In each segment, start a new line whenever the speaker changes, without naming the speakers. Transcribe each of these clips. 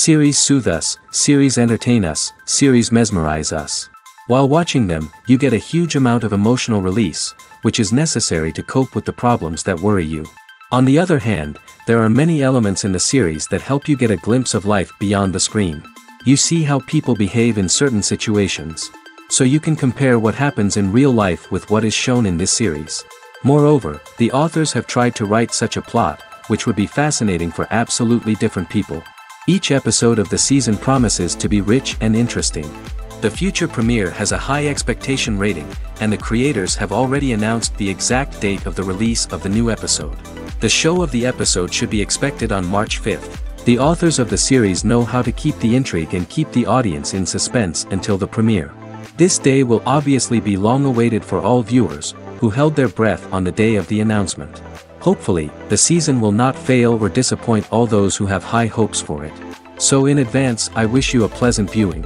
Series soothe us, series entertain us, series mesmerize us. While watching them, you get a huge amount of emotional release, which is necessary to cope with the problems that worry you. On the other hand, there are many elements in the series that help you get a glimpse of life beyond the screen. You see how people behave in certain situations. So you can compare what happens in real life with what is shown in this series. Moreover, the authors have tried to write such a plot, which would be fascinating for absolutely different people. Each episode of the season promises to be rich and interesting. The future premiere has a high expectation rating, and the creators have already announced the exact date of the release of the new episode. The show of the episode should be expected on March 5th. The authors of the series know how to keep the intrigue and keep the audience in suspense until the premiere. This day will obviously be long awaited for all viewers, who held their breath on the day of the announcement. Hopefully, the season will not fail or disappoint all those who have high hopes for it. So in advance, I wish you a pleasant viewing.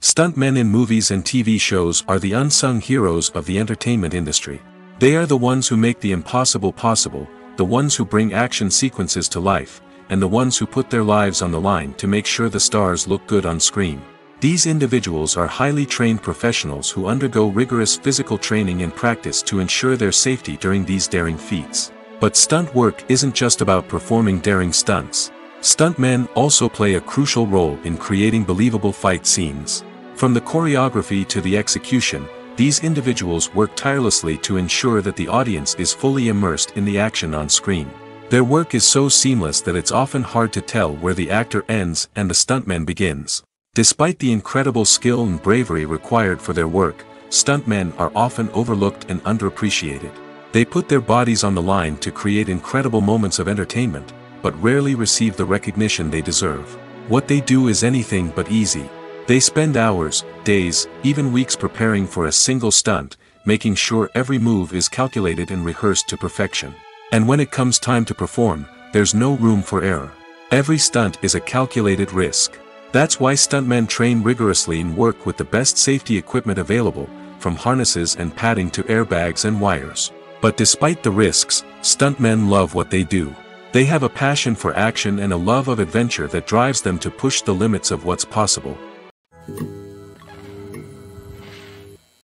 Stuntmen in movies and TV shows are the unsung heroes of the entertainment industry. They are the ones who make the impossible possible, the ones who bring action sequences to life, and the ones who put their lives on the line to make sure the stars look good on screen. These individuals are highly trained professionals who undergo rigorous physical training and practice to ensure their safety during these daring feats. But stunt work isn't just about performing daring stunts. Stuntmen also play a crucial role in creating believable fight scenes. From the choreography to the execution, these individuals work tirelessly to ensure that the audience is fully immersed in the action on screen. Their work is so seamless that it's often hard to tell where the actor ends and the stuntman begins. Despite the incredible skill and bravery required for their work, stuntmen are often overlooked and underappreciated. They put their bodies on the line to create incredible moments of entertainment, but rarely receive the recognition they deserve. What they do is anything but easy. They spend hours, days, even weeks preparing for a single stunt, making sure every move is calculated and rehearsed to perfection. And when it comes time to perform, there's no room for error. Every stunt is a calculated risk. That's why stuntmen train rigorously and work with the best safety equipment available, from harnesses and padding to airbags and wires. But despite the risks, stuntmen love what they do. They have a passion for action and a love of adventure that drives them to push the limits of what's possible.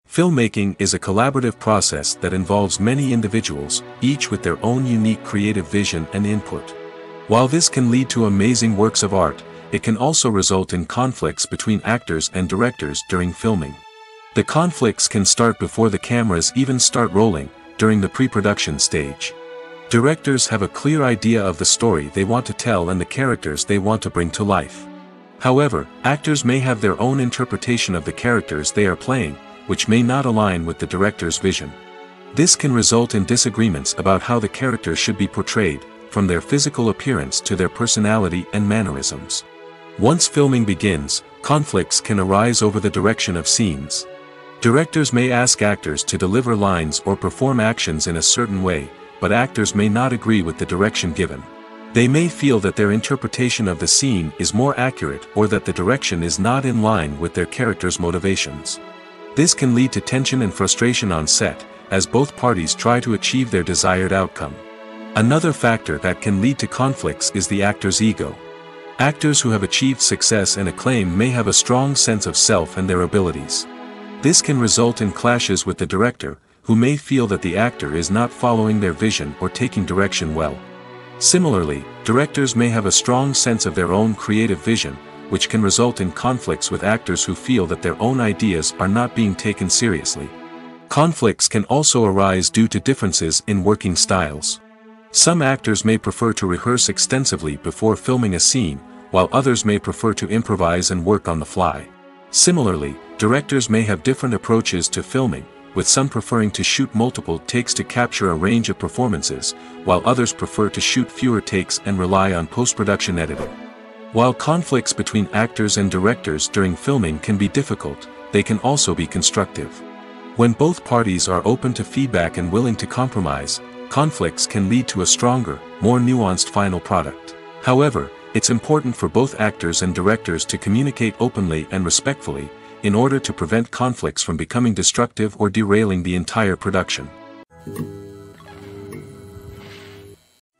Filmmaking is a collaborative process that involves many individuals, each with their own unique creative vision and input. While this can lead to amazing works of art, it can also result in conflicts between actors and directors during filming. The conflicts can start before the cameras even start rolling, during the pre-production stage. Directors have a clear idea of the story they want to tell and the characters they want to bring to life. However, actors may have their own interpretation of the characters they are playing, which may not align with the director's vision. This can result in disagreements about how the characters should be portrayed, from their physical appearance to their personality and mannerisms. Once filming begins, conflicts can arise over the direction of scenes. Directors may ask actors to deliver lines or perform actions in a certain way, but actors may not agree with the direction given. They may feel that their interpretation of the scene is more accurate or that the direction is not in line with their character's motivations. This can lead to tension and frustration on set, as both parties try to achieve their desired outcome. Another factor that can lead to conflicts is the actor's ego. Actors who have achieved success and acclaim may have a strong sense of self and their abilities. This can result in clashes with the director, who may feel that the actor is not following their vision or taking direction well. Similarly, directors may have a strong sense of their own creative vision, which can result in conflicts with actors who feel that their own ideas are not being taken seriously. Conflicts can also arise due to differences in working styles. Some actors may prefer to rehearse extensively before filming a scene, while others may prefer to improvise and work on the fly. Similarly, directors may have different approaches to filming, with some preferring to shoot multiple takes to capture a range of performances, while others prefer to shoot fewer takes and rely on post-production editing. While conflicts between actors and directors during filming can be difficult, they can also be constructive. When both parties are open to feedback and willing to compromise, conflicts can lead to a stronger, more nuanced final product. However, it's important for both actors and directors to communicate openly and respectfully, in order to prevent conflicts from becoming destructive or derailing the entire production.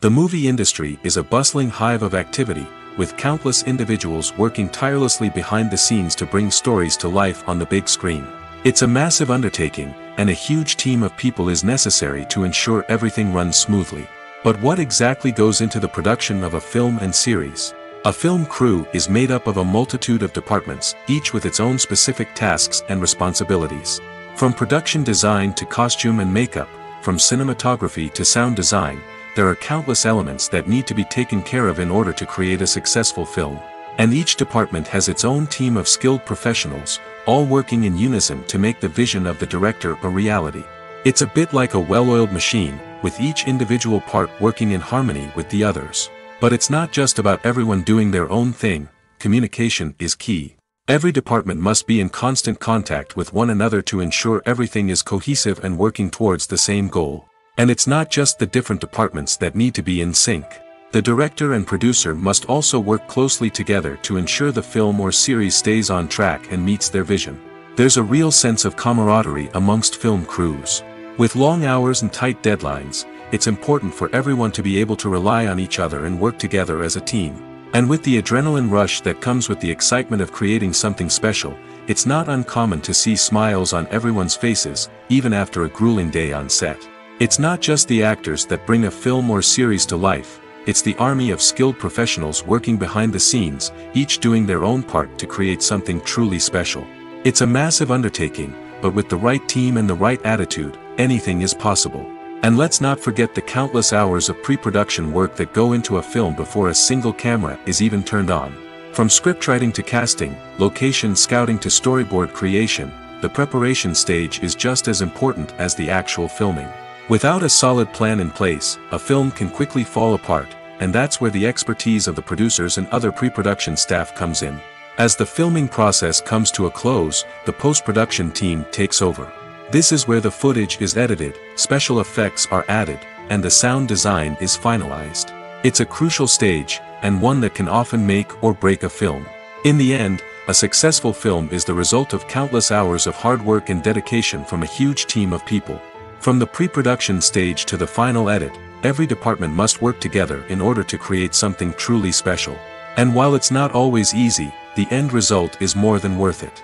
The movie industry is a bustling hive of activity, with countless individuals working tirelessly behind the scenes to bring stories to life on the big screen. It's a massive undertaking, and a huge team of people is necessary to ensure everything runs smoothly. But what exactly goes into the production of a film and series? A film crew is made up of a multitude of departments, each with its own specific tasks and responsibilities. From production design to costume and makeup, from cinematography to sound design, there are countless elements that need to be taken care of in order to create a successful film. And each department has its own team of skilled professionals, all working in unison to make the vision of the director a reality. It's a bit like a well-oiled machine, with each individual part working in harmony with the others. But it's not just about everyone doing their own thing. Communication is key. Every department must be in constant contact with one another to ensure everything is cohesive and working towards the same goal. And it's not just the different departments that need to be in sync. The director and producer must also work closely together to ensure the film or series stays on track and meets their vision. There's a real sense of camaraderie amongst film crews. With long hours and tight deadlines, it's important for everyone to be able to rely on each other and work together as a team. And with the adrenaline rush that comes with the excitement of creating something special, it's not uncommon to see smiles on everyone's faces, even after a grueling day on set. It's not just the actors that bring a film or series to life, it's the army of skilled professionals working behind the scenes, each doing their own part to create something truly special. It's a massive undertaking, but with the right team and the right attitude, anything is possible. And let's not forget the countless hours of pre-production work that go into a film before a single camera is even turned on. From scriptwriting to casting, location scouting to storyboard creation, the preparation stage is just as important as the actual filming. Without a solid plan in place, a film can quickly fall apart, and that's where the expertise of the producers and other pre-production staff comes in. As the filming process comes to a close, the post-production team takes over. This is where the footage is edited, special effects are added, and the sound design is finalized. It's a crucial stage, and one that can often make or break a film. In the end, a successful film is the result of countless hours of hard work and dedication from a huge team of people. From the pre-production stage to the final edit, every department must work together in order to create something truly special. And while it's not always easy, the end result is more than worth it.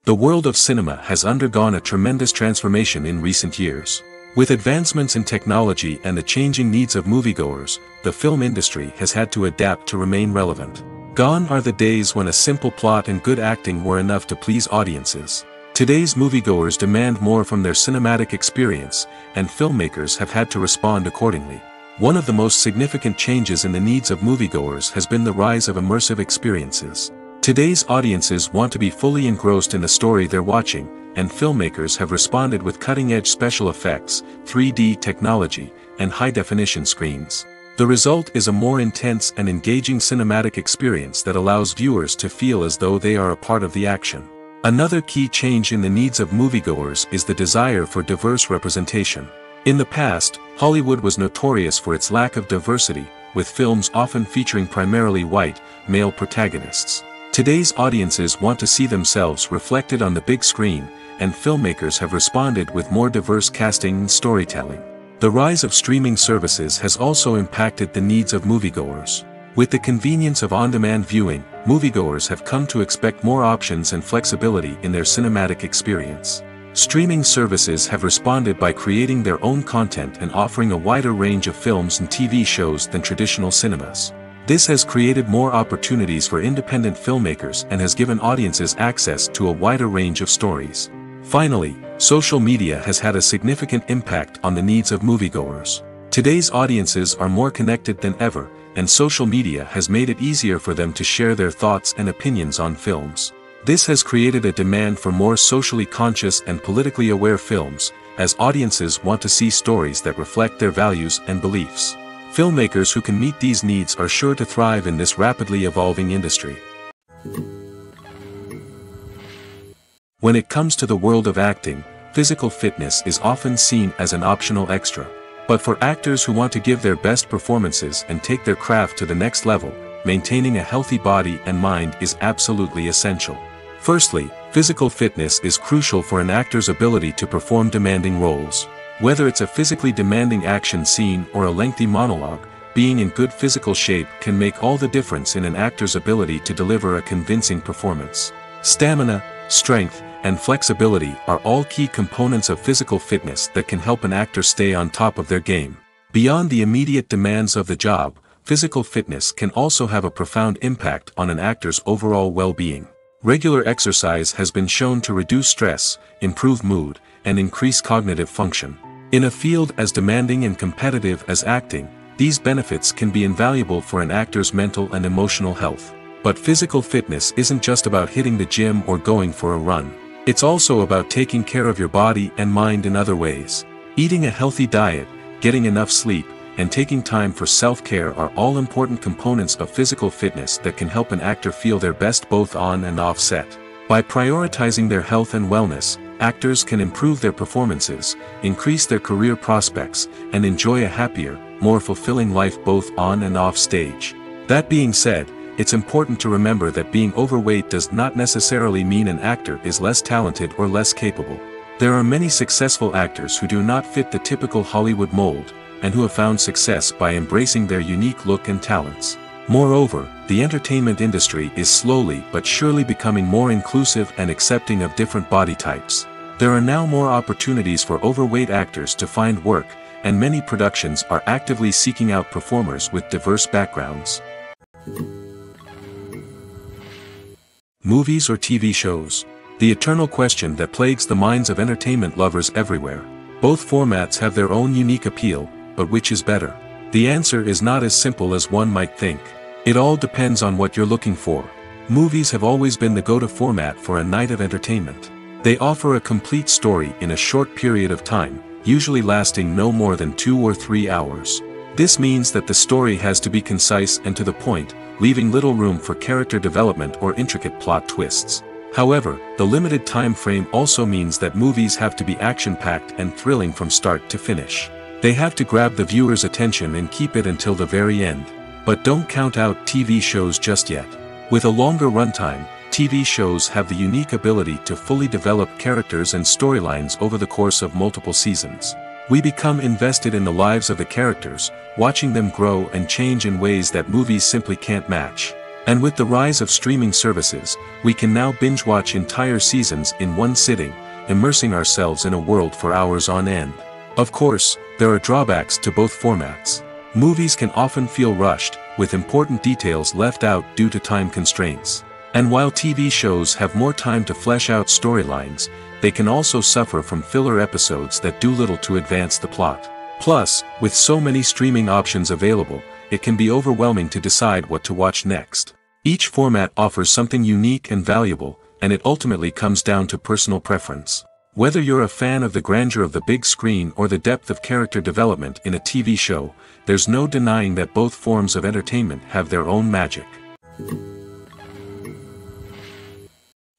The world of cinema has undergone a tremendous transformation in recent years. With advancements in technology and the changing needs of moviegoers, the film industry has had to adapt to remain relevant. Gone are the days when a simple plot and good acting were enough to please audiences. Today's moviegoers demand more from their cinematic experience, and filmmakers have had to respond accordingly. One of the most significant changes in the needs of moviegoers has been the rise of immersive experiences. Today's audiences want to be fully engrossed in the story they're watching, and filmmakers have responded with cutting-edge special effects, 3D technology, and high-definition screens. The result is a more intense and engaging cinematic experience that allows viewers to feel as though they are a part of the action. Another key change in the needs of moviegoers is the desire for diverse representation. In the past, Hollywood was notorious for its lack of diversity, with films often featuring primarily white, male protagonists. Today's audiences want to see themselves reflected on the big screen, and filmmakers have responded with more diverse casting and storytelling. The rise of streaming services has also impacted the needs of moviegoers. With the convenience of on-demand viewing, moviegoers have come to expect more options and flexibility in their cinematic experience. Streaming services have responded by creating their own content and offering a wider range of films and TV shows than traditional cinemas. This has created more opportunities for independent filmmakers and has given audiences access to a wider range of stories. Finally, social media has had a significant impact on the needs of moviegoers. Today's audiences are more connected than ever, and social media has made it easier for them to share their thoughts and opinions on films. This has created a demand for more socially conscious and politically aware films, as audiences want to see stories that reflect their values and beliefs. Filmmakers who can meet these needs are sure to thrive in this rapidly evolving industry. When it comes to the world of acting, physical fitness is often seen as an optional extra. But for actors who want to give their best performances and take their craft to the next level, maintaining a healthy body and mind is absolutely essential. Firstly, physical fitness is crucial for an actor's ability to perform demanding roles. Whether it's a physically demanding action scene or a lengthy monologue, being in good physical shape can make all the difference in an actor's ability to deliver a convincing performance. Stamina, strength, and flexibility are all key components of physical fitness that can help an actor stay on top of their game. Beyond the immediate demands of the job, physical fitness can also have a profound impact on an actor's overall well-being. Regular exercise has been shown to reduce stress, improve mood, and increase cognitive function. In a field as demanding and competitive as acting, these benefits can be invaluable for an actor's mental and emotional health. But physical fitness isn't just about hitting the gym or going for a run. It's also about taking care of your body and mind in other ways. Eating a healthy diet, getting enough sleep, and taking time for self-care are all important components of physical fitness that can help an actor feel their best both on and off set. By prioritizing their health and wellness, actors can improve their performances, increase their career prospects, and enjoy a happier, more fulfilling life both on and off stage. That being said, it's important to remember that being overweight does not necessarily mean an actor is less talented or less capable. There are many successful actors who do not fit the typical Hollywood mold, and who have found success by embracing their unique look and talents. Moreover, the entertainment industry is slowly but surely becoming more inclusive and accepting of different body types. There are now more opportunities for overweight actors to find work, and many productions are actively seeking out performers with diverse backgrounds. Movies or TV shows? The eternal question that plagues the minds of entertainment lovers everywhere. Both formats have their own unique appeal, but which is better? The answer is not as simple as one might think. It all depends on what you're looking for. Movies have always been the go-to format for a night of entertainment. They offer a complete story in a short period of time, usually lasting no more than 2 or 3 hours. This means that the story has to be concise and to the point, leaving little room for character development or intricate plot twists. However, the limited time frame also means that movies have to be action-packed and thrilling from start to finish. They have to grab the viewer's attention and keep it until the very end. But don't count out TV shows just yet. With a longer runtime, TV shows have the unique ability to fully develop characters and storylines over the course of multiple seasons. We become invested in the lives of the characters, watching them grow and change in ways that movies simply can't match. And with the rise of streaming services, we can now binge-watch entire seasons in one sitting, immersing ourselves in a world for hours on end. Of course, there are drawbacks to both formats. Movies can often feel rushed, with important details left out due to time constraints. And while TV shows have more time to flesh out storylines, they can also suffer from filler episodes that do little to advance the plot. Plus, with so many streaming options available, it can be overwhelming to decide what to watch next. Each format offers something unique and valuable, and it ultimately comes down to personal preference. Whether you're a fan of the grandeur of the big screen or the depth of character development in a TV show, there's no denying that both forms of entertainment have their own magic.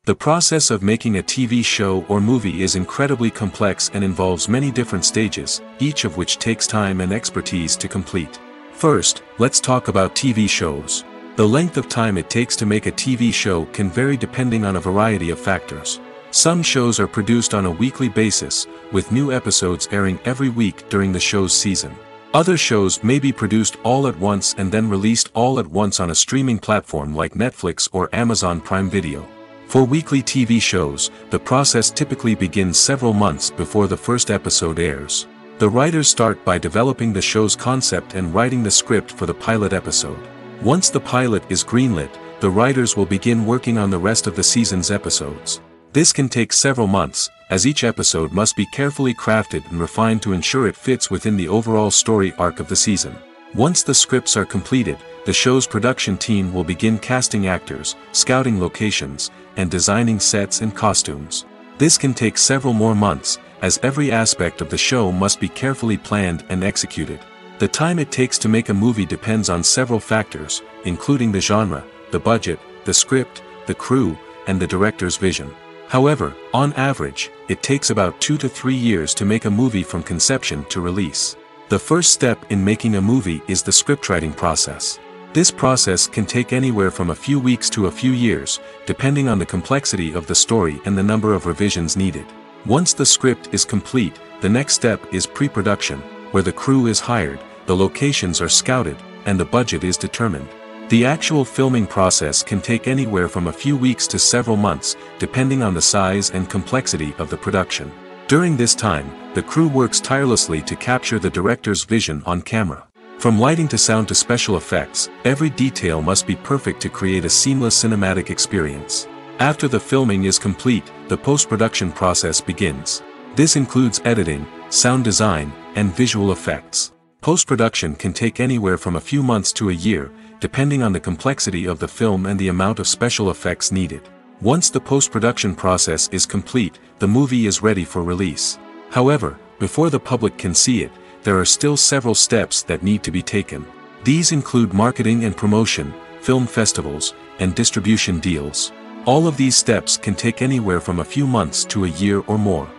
The process of making a TV show or movie is incredibly complex and involves many different stages, each of which takes time and expertise to complete. First, let's talk about TV shows. The length of time it takes to make a TV show can vary depending on a variety of factors. Some shows are produced on a weekly basis, with new episodes airing every week during the show's season. Other shows may be produced all at once and then released all at once on a streaming platform like Netflix or Amazon Prime Video. For weekly TV shows, the process typically begins several months before the first episode airs. The writers start by developing the show's concept and writing the script for the pilot episode. Once the pilot is greenlit, the writers will begin working on the rest of the season's episodes. This can take several months, as each episode must be carefully crafted and refined to ensure it fits within the overall story arc of the season. Once the scripts are completed, the show's production team will begin casting actors, scouting locations, and designing sets and costumes. This can take several more months, as every aspect of the show must be carefully planned and executed. The time it takes to make a movie depends on several factors, including the genre, the budget, the script, the crew, and the director's vision. However, on average, it takes about 2 to 3 years to make a movie from conception to release. The first step in making a movie is the scriptwriting process. This process can take anywhere from a few weeks to a few years, depending on the complexity of the story and the number of revisions needed. Once the script is complete, the next step is pre-production, where the crew is hired, the locations are scouted, and the budget is determined. The actual filming process can take anywhere from a few weeks to several months, depending on the size and complexity of the production. During this time, the crew works tirelessly to capture the director's vision on camera. From lighting to sound to special effects, every detail must be perfect to create a seamless cinematic experience. After the filming is complete, the post-production process begins. This includes editing, sound design, and visual effects. Post-production can take anywhere from a few months to a year, depending on the complexity of the film and the amount of special effects needed. Once the post-production process is complete, the movie is ready for release. However, before the public can see it, there are still several steps that need to be taken. These include marketing and promotion, film festivals, and distribution deals. All of these steps can take anywhere from a few months to a year or more.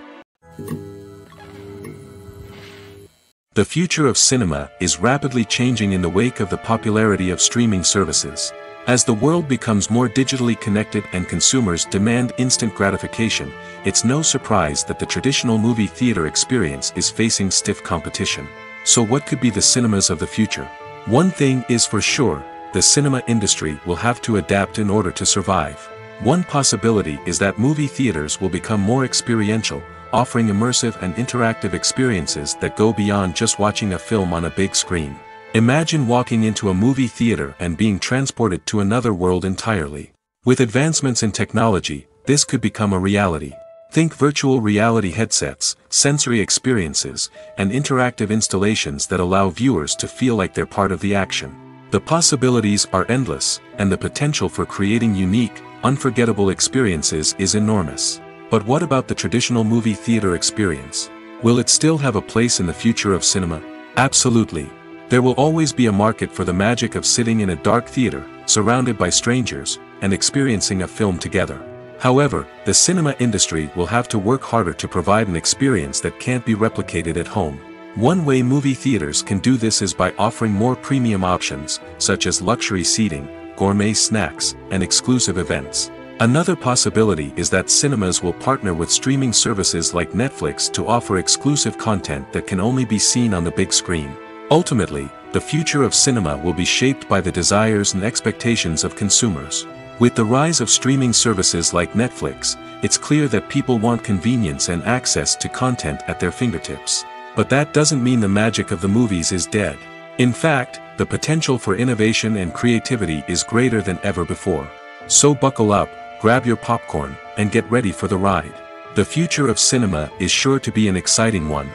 The future of cinema is rapidly changing in the wake of the popularity of streaming services. As the world becomes more digitally connected and consumers demand instant gratification, it's no surprise that the traditional movie theater experience is facing stiff competition. So what could be the cinemas of the future? One thing is for sure, the cinema industry will have to adapt in order to survive. One possibility is that movie theaters will become more experiential, offering immersive and interactive experiences that go beyond just watching a film on a big screen. Imagine walking into a movie theater and being transported to another world entirely. With advancements in technology, this could become a reality. Think virtual reality headsets, sensory experiences, and interactive installations that allow viewers to feel like they're part of the action. The possibilities are endless, and the potential for creating unique, unforgettable experiences is enormous. But what about the traditional movie theater experience? Will it still have a place in the future of cinema? Absolutely. There will always be a market for the magic of sitting in a dark theater, surrounded by strangers, and experiencing a film together. However, the cinema industry will have to work harder to provide an experience that can't be replicated at home. One way movie theaters can do this is by offering more premium options, such as luxury seating, gourmet snacks, and exclusive events. Another possibility is that cinemas will partner with streaming services like Netflix to offer exclusive content that can only be seen on the big screen. Ultimately, the future of cinema will be shaped by the desires and expectations of consumers. With the rise of streaming services like Netflix, it's clear that people want convenience and access to content at their fingertips. But that doesn't mean the magic of the movies is dead. In fact, the potential for innovation and creativity is greater than ever before. So buckle up, grab your popcorn, and get ready for the ride. The future of cinema is sure to be an exciting one.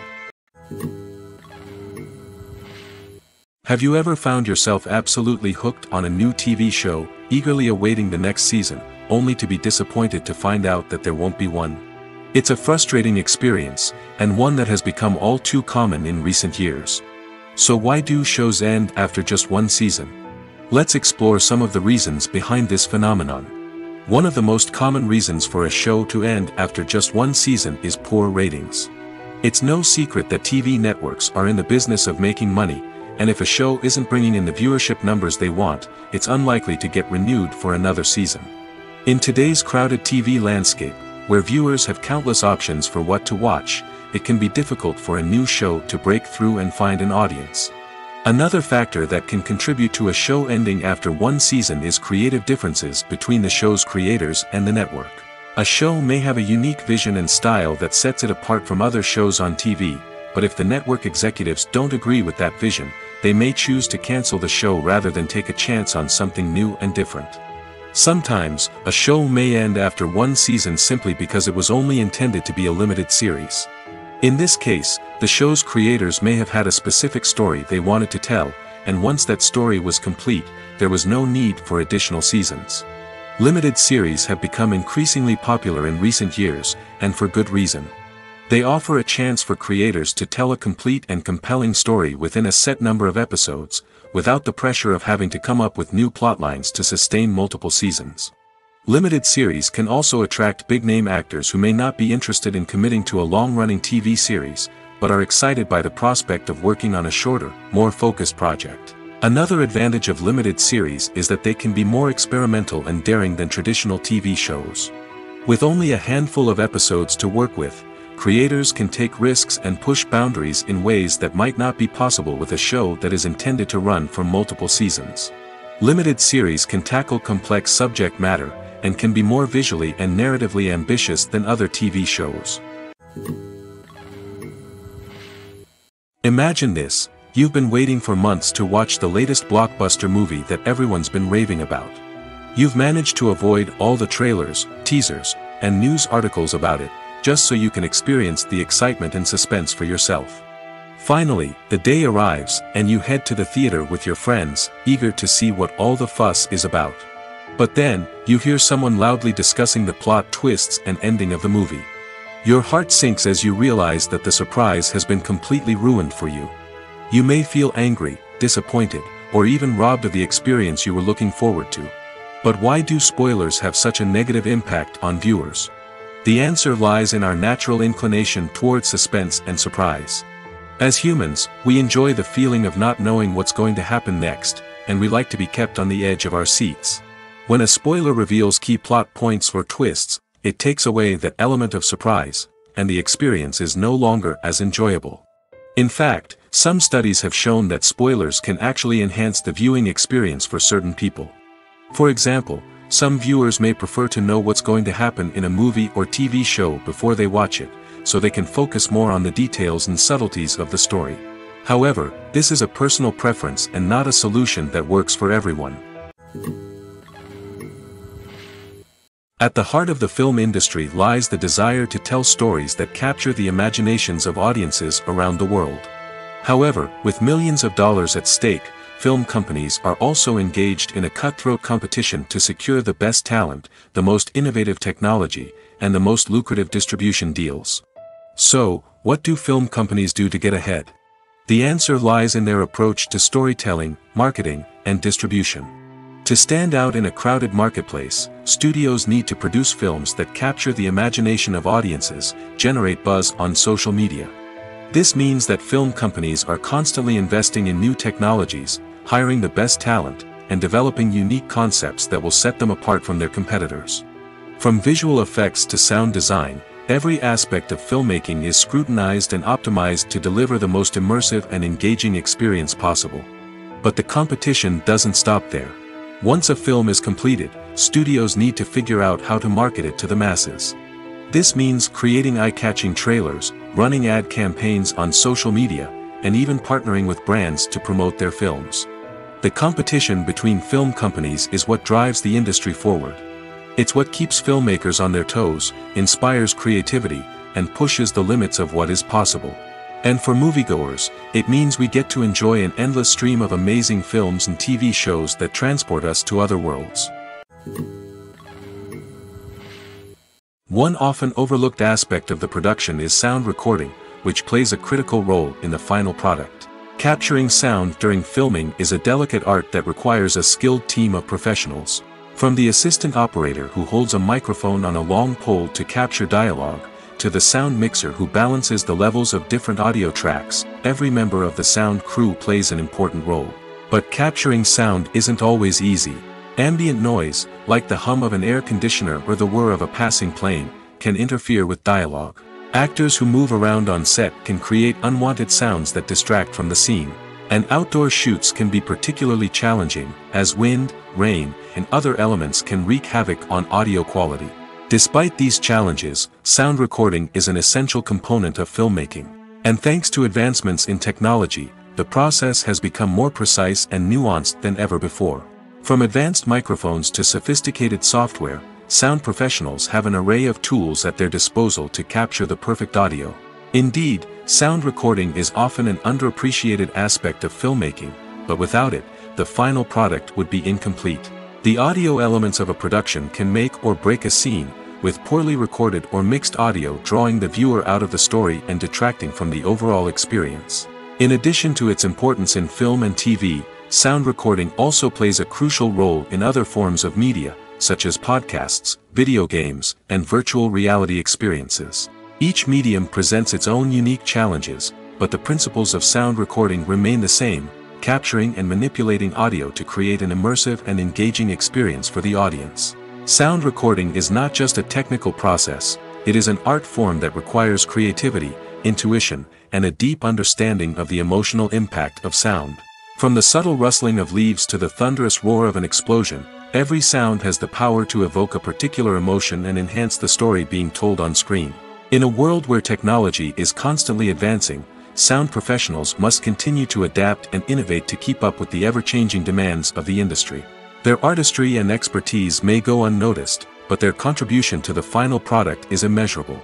Have you ever found yourself absolutely hooked on a new TV show, eagerly awaiting the next season, only to be disappointed to find out that there won't be one? It's a frustrating experience, and one that has become all too common in recent years. So why do shows end after just one season? Let's explore some of the reasons behind this phenomenon. One of the most common reasons for a show to end after just one season is poor ratings. It's no secret that TV networks are in the business of making money, and if a show isn't bringing in the viewership numbers they want, it's unlikely to get renewed for another season. In today's crowded TV landscape, where viewers have countless options for what to watch, it can be difficult for a new show to break through and find an audience. Another factor that can contribute to a show ending after one season is creative differences between the show's creators and the network. A show may have a unique vision and style that sets it apart from other shows on TV, but if the network executives don't agree with that vision, they may choose to cancel the show rather than take a chance on something new and different. Sometimes, a show may end after one season simply because it was only intended to be a limited series. In this case, the show's creators may have had a specific story they wanted to tell, and once that story was complete, there was no need for additional seasons. Limited series have become increasingly popular in recent years, and for good reason. They offer a chance for creators to tell a complete and compelling story within a set number of episodes, without the pressure of having to come up with new plotlines to sustain multiple seasons. Limited series can also attract big-name actors who may not be interested in committing to a long-running TV series, but are excited by the prospect of working on a shorter, more focused project. Another advantage of limited series is that they can be more experimental and daring than traditional TV shows. With only a handful of episodes to work with, creators can take risks and push boundaries in ways that might not be possible with a show that is intended to run for multiple seasons. Limited series can tackle complex subject matter, and can be more visually and narratively ambitious than other TV shows. Imagine this: you've been waiting for months to watch the latest blockbuster movie that everyone's been raving about. You've managed to avoid all the trailers, teasers, and news articles about it, just so you can experience the excitement and suspense for yourself. Finally, the day arrives, and you head to the theater with your friends, eager to see what all the fuss is about. But then, you hear someone loudly discussing the plot twists and ending of the movie. Your heart sinks as you realize that the surprise has been completely ruined for you. You may feel angry, disappointed, or even robbed of the experience you were looking forward to. But why do spoilers have such a negative impact on viewers? The answer lies in our natural inclination toward suspense and surprise. As humans, we enjoy the feeling of not knowing what's going to happen next, and we like to be kept on the edge of our seats. When a spoiler reveals key plot points or twists, it takes away that element of surprise, and the experience is no longer as enjoyable. In fact, some studies have shown that spoilers can actually enhance the viewing experience for certain people. For example, some viewers may prefer to know what's going to happen in a movie or TV show before they watch it, so they can focus more on the details and subtleties of the story. However, this is a personal preference and not a solution that works for everyone. At the heart of the film industry lies the desire to tell stories that capture the imaginations of audiences around the world. However, with millions of dollars at stake, film companies are also engaged in a cutthroat competition to secure the best talent, the most innovative technology, and the most lucrative distribution deals. So, what do film companies do to get ahead? The answer lies in their approach to storytelling, marketing, and distribution. To stand out in a crowded marketplace, studios need to produce films that capture the imagination of audiences, generate buzz on social media. This means that film companies are constantly investing in new technologies, hiring the best talent, and developing unique concepts that will set them apart from their competitors. From visual effects to sound design, every aspect of filmmaking is scrutinized and optimized to deliver the most immersive and engaging experience possible. But the competition doesn't stop there. Once a film is completed, studios need to figure out how to market it to the masses. This means creating eye-catching trailers, running ad campaigns on social media, and even partnering with brands to promote their films. The competition between film companies is what drives the industry forward. It's what keeps filmmakers on their toes, inspires creativity, and pushes the limits of what is possible. And for moviegoers, it means we get to enjoy an endless stream of amazing films and TV shows that transport us to other worlds. One often overlooked aspect of the production is sound recording, which plays a critical role in the final product. Capturing sound during filming is a delicate art that requires a skilled team of professionals. From the assistant operator who holds a microphone on a long pole to capture dialogue, to the sound mixer who balances the levels of different audio tracks, every member of the sound crew plays an important role. But capturing sound isn't always easy. Ambient noise, like the hum of an air conditioner or the whir of a passing plane, can interfere with dialogue. Actors who move around on set can create unwanted sounds that distract from the scene. And outdoor shoots can be particularly challenging, as wind, rain, and other elements can wreak havoc on audio quality. Despite these challenges, sound recording is an essential component of filmmaking. And thanks to advancements in technology, the process has become more precise and nuanced than ever before. From advanced microphones to sophisticated software, sound professionals have an array of tools at their disposal to capture the perfect audio. Indeed, sound recording is often an underappreciated aspect of filmmaking, but without it, the final product would be incomplete. The audio elements of a production can make or break a scene, with poorly recorded or mixed audio drawing the viewer out of the story and detracting from the overall experience. In addition to its importance in film and TV, sound recording also plays a crucial role in other forms of media, such as podcasts, video games, and virtual reality experiences. Each medium presents its own unique challenges, but the principles of sound recording remain the same: capturing and manipulating audio to create an immersive and engaging experience for the audience. Sound recording is not just a technical process, It is an art form that requires creativity, intuition, and a deep understanding of the emotional impact of sound. From the subtle rustling of leaves to the thunderous roar of an explosion, every sound has the power to evoke a particular emotion and enhance the story being told on screen. In a world where technology is constantly advancing, sound professionals must continue to adapt and innovate to keep up with the ever-changing demands of the industry. Their artistry and expertise may go unnoticed, but their contribution to the final product is immeasurable.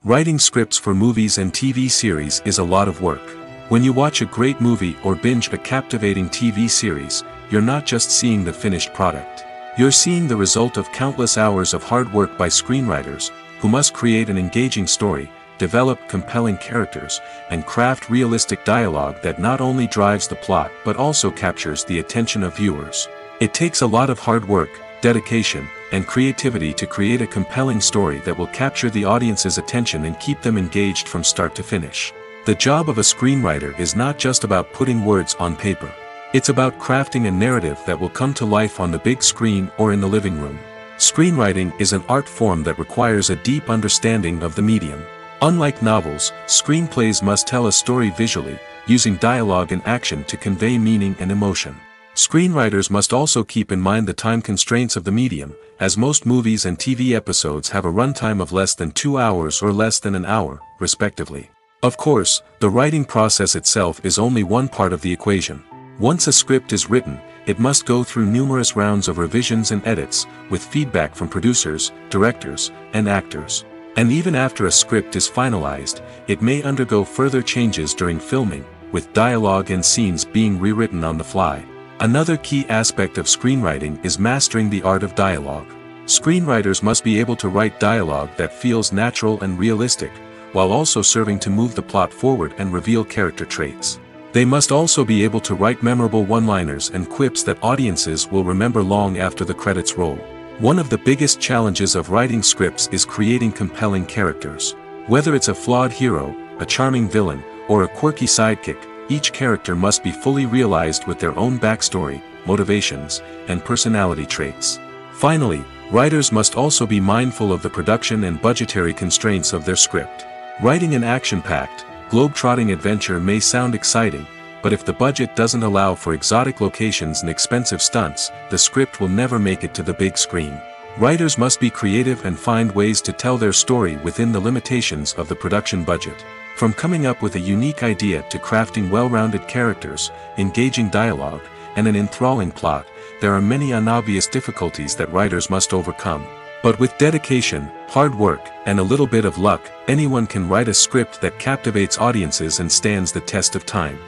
Writing scripts for movies and TV series is a lot of work. When you watch a great movie or binge a captivating TV series, you're not just seeing the finished product. You're seeing the result of countless hours of hard work by screenwriters, who must create an engaging story, develop compelling characters, and craft realistic dialogue that not only drives the plot but also captures the attention of viewers. It takes a lot of hard work, dedication, and creativity to create a compelling story that will capture the audience's attention and keep them engaged from start to finish. The job of a screenwriter is not just about putting words on paper. It's about crafting a narrative that will come to life on the big screen or in the living room. Screenwriting is an art form that requires a deep understanding of the medium. Unlike novels, screenplays must tell a story visually, using dialogue and action to convey meaning and emotion. Screenwriters must also keep in mind the time constraints of the medium, as most movies and TV episodes have a runtime of less than 2 hours or less than an hour, respectively. Of course, the writing process itself is only one part of the equation. Once a script is written, it must go through numerous rounds of revisions and edits, with feedback from producers, directors, and actors. And even after a script is finalized, it may undergo further changes during filming, with dialogue and scenes being rewritten on the fly. Another key aspect of screenwriting is mastering the art of dialogue. Screenwriters must be able to write dialogue that feels natural and realistic, while also serving to move the plot forward and reveal character traits. They must also be able to write memorable one-liners and quips that audiences will remember long after the credits roll. One of the biggest challenges of writing scripts is creating compelling characters. Whether it's a flawed hero, a charming villain, or a quirky sidekick, each character must be fully realized with their own backstory, motivations, and personality traits. Finally, writers must also be mindful of the production and budgetary constraints of their script. Writing an action-packed, globe-trotting adventure may sound exciting, but if the budget doesn't allow for exotic locations and expensive stunts, the script will never make it to the big screen. Writers must be creative and find ways to tell their story within the limitations of the production budget. From coming up with a unique idea to crafting well-rounded characters, engaging dialogue, and an enthralling plot, there are many unobvious difficulties that writers must overcome. But with dedication, hard work, and a little bit of luck, anyone can write a script that captivates audiences and stands the test of time.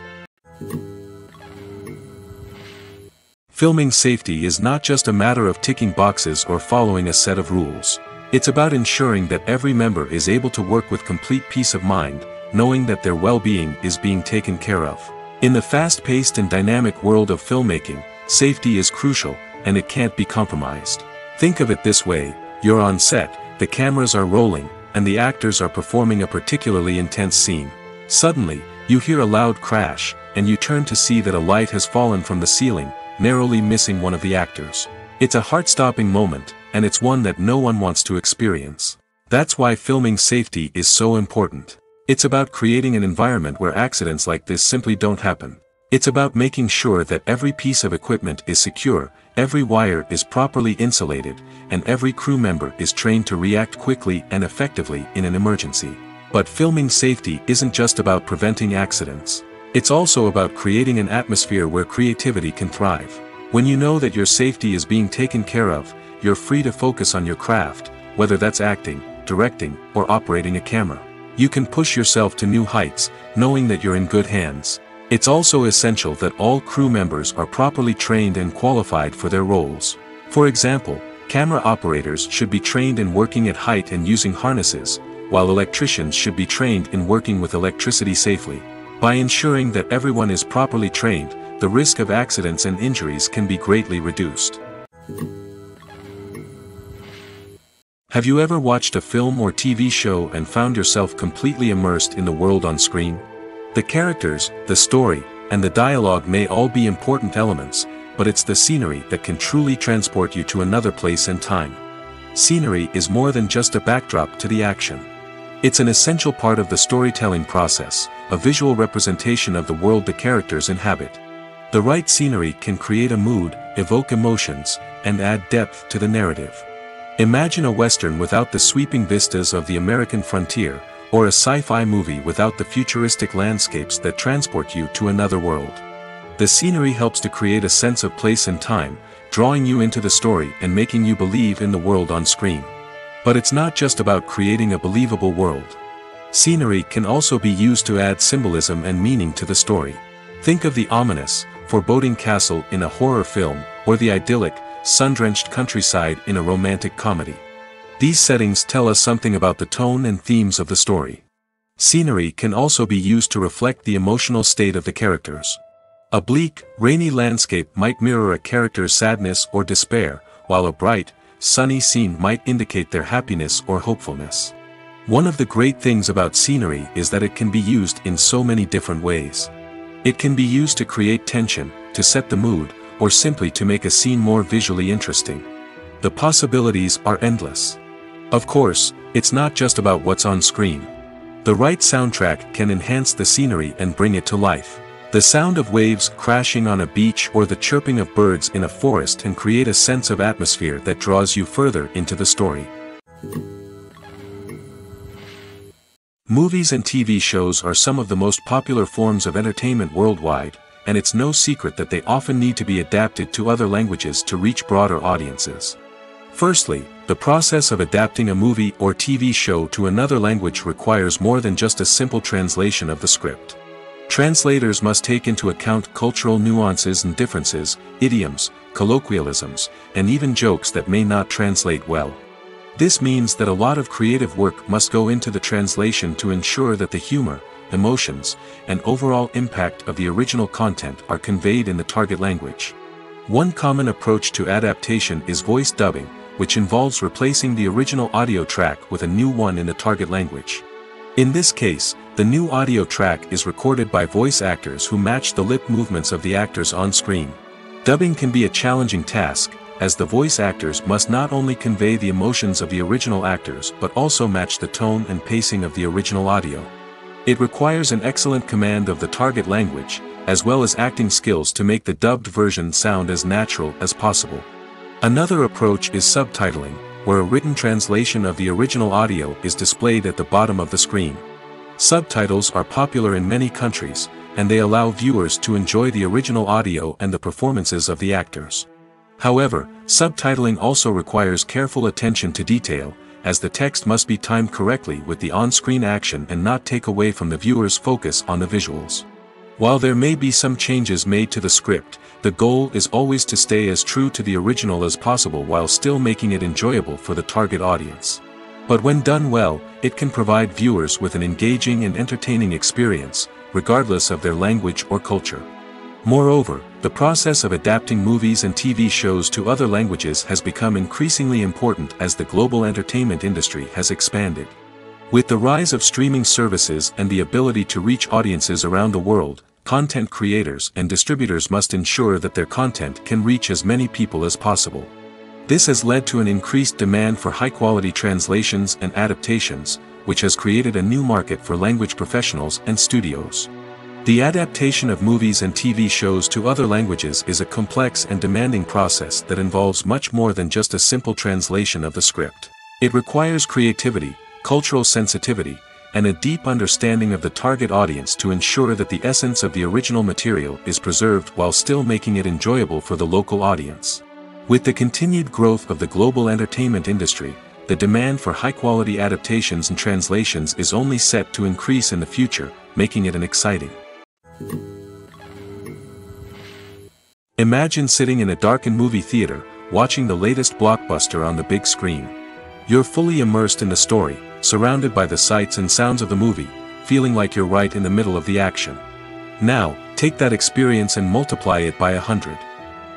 Filming safety is not just a matter of ticking boxes or following a set of rules. It's about ensuring that every member is able to work with complete peace of mind, knowing that their well-being is being taken care of. In the fast-paced and dynamic world of filmmaking, safety is crucial, and it can't be compromised. Think of it this way: you're on set, the cameras are rolling, and the actors are performing a particularly intense scene. Suddenly, you hear a loud crash, and you turn to see that a light has fallen from the ceiling, narrowly missing one of the actors. It's a heart-stopping moment, and it's one that no one wants to experience. That's why filming safety is so important. It's about creating an environment where accidents like this simply don't happen. It's about making sure that every piece of equipment is secure, every wire is properly insulated, and every crew member is trained to react quickly and effectively in an emergency. But filming safety isn't just about preventing accidents. It's also about creating an atmosphere where creativity can thrive. When you know that your safety is being taken care of, you're free to focus on your craft, whether that's acting, directing, or operating a camera. You can push yourself to new heights, knowing that you're in good hands. It's also essential that all crew members are properly trained and qualified for their roles. For example, camera operators should be trained in working at height and using harnesses, while electricians should be trained in working with electricity safely. By ensuring that everyone is properly trained, the risk of accidents and injuries can be greatly reduced. Have you ever watched a film or TV show and found yourself completely immersed in the world on screen? The characters, the story, and the dialogue may all be important elements, but it's the scenery that can truly transport you to another place and time. Scenery is more than just a backdrop to the action. It's an essential part of the storytelling process, a visual representation of the world the characters inhabit. The right scenery can create a mood, evoke emotions, and add depth to the narrative. Imagine a Western without the sweeping vistas of the American frontier, or a sci-fi movie without the futuristic landscapes that transport you to another world. The scenery helps to create a sense of place and time, drawing you into the story and making you believe in the world on screen. But it's not just about creating a believable world. Scenery can also be used to add symbolism and meaning to the story. Think of the ominous, foreboding castle in a horror film, or the idyllic, sun-drenched countryside in a romantic comedy. These settings tell us something about the tone and themes of the story. Scenery can also be used to reflect the emotional state of the characters. A bleak, rainy landscape might mirror a character's sadness or despair, while a bright, sunny scene might indicate their happiness or hopefulness. One of the great things about scenery is that it can be used in so many different ways. It can be used to create tension, to set the mood, or simply to make a scene more visually interesting. The possibilities are endless. Of course, it's not just about what's on screen. The right soundtrack can enhance the scenery and bring it to life. The sound of waves crashing on a beach or the chirping of birds in a forest can create a sense of atmosphere that draws you further into the story. Movies and TV shows are some of the most popular forms of entertainment worldwide, and it's no secret that they often need to be adapted to other languages to reach broader audiences. Firstly, the process of adapting a movie or TV show to another language requires more than just a simple translation of the script. Translators must take into account cultural nuances and differences, idioms, colloquialisms, and even jokes that may not translate well. This means that a lot of creative work must go into the translation to ensure that the humor, emotions, and overall impact of the original content are conveyed in the target language. One common approach to adaptation is voice dubbing, which involves replacing the original audio track with a new one in the target language. In this case, the new audio track is recorded by voice actors who match the lip movements of the actors on screen. Dubbing can be a challenging task, as the voice actors must not only convey the emotions of the original actors but also match the tone and pacing of the original audio. It requires an excellent command of the target language, as well as acting skills to make the dubbed version sound as natural as possible. Another approach is subtitling, where a written translation of the original audio is displayed at the bottom of the screen. Subtitles are popular in many countries, and they allow viewers to enjoy the original audio and the performances of the actors. However, subtitling also requires careful attention to detail, as the text must be timed correctly with the on-screen action and not take away from the viewer's focus on the visuals. While there may be some changes made to the script, the goal is always to stay as true to the original as possible while still making it enjoyable for the target audience. But when done well, it can provide viewers with an engaging and entertaining experience, regardless of their language or culture. Moreover, the process of adapting movies and TV shows to other languages has become increasingly important as the global entertainment industry has expanded. With the rise of streaming services and the ability to reach audiences around the world, content creators and distributors must ensure that their content can reach as many people as possible. This has led to an increased demand for high-quality translations and adaptations, which has created a new market for language professionals and studios. The adaptation of movies and TV shows to other languages is a complex and demanding process that involves much more than just a simple translation of the script. It requires creativity, cultural sensitivity, and a deep understanding of the target audience to ensure that the essence of the original material is preserved while still making it enjoyable for the local audience. With the continued growth of the global entertainment industry, the demand for high-quality adaptations and translations is only set to increase in the future, making it exciting. Imagine sitting in a darkened movie theater, watching the latest blockbuster on the big screen. You're fully immersed in the story, surrounded by the sights and sounds of the movie, feeling like you're right in the middle of the action. Now, take that experience and multiply it by 100.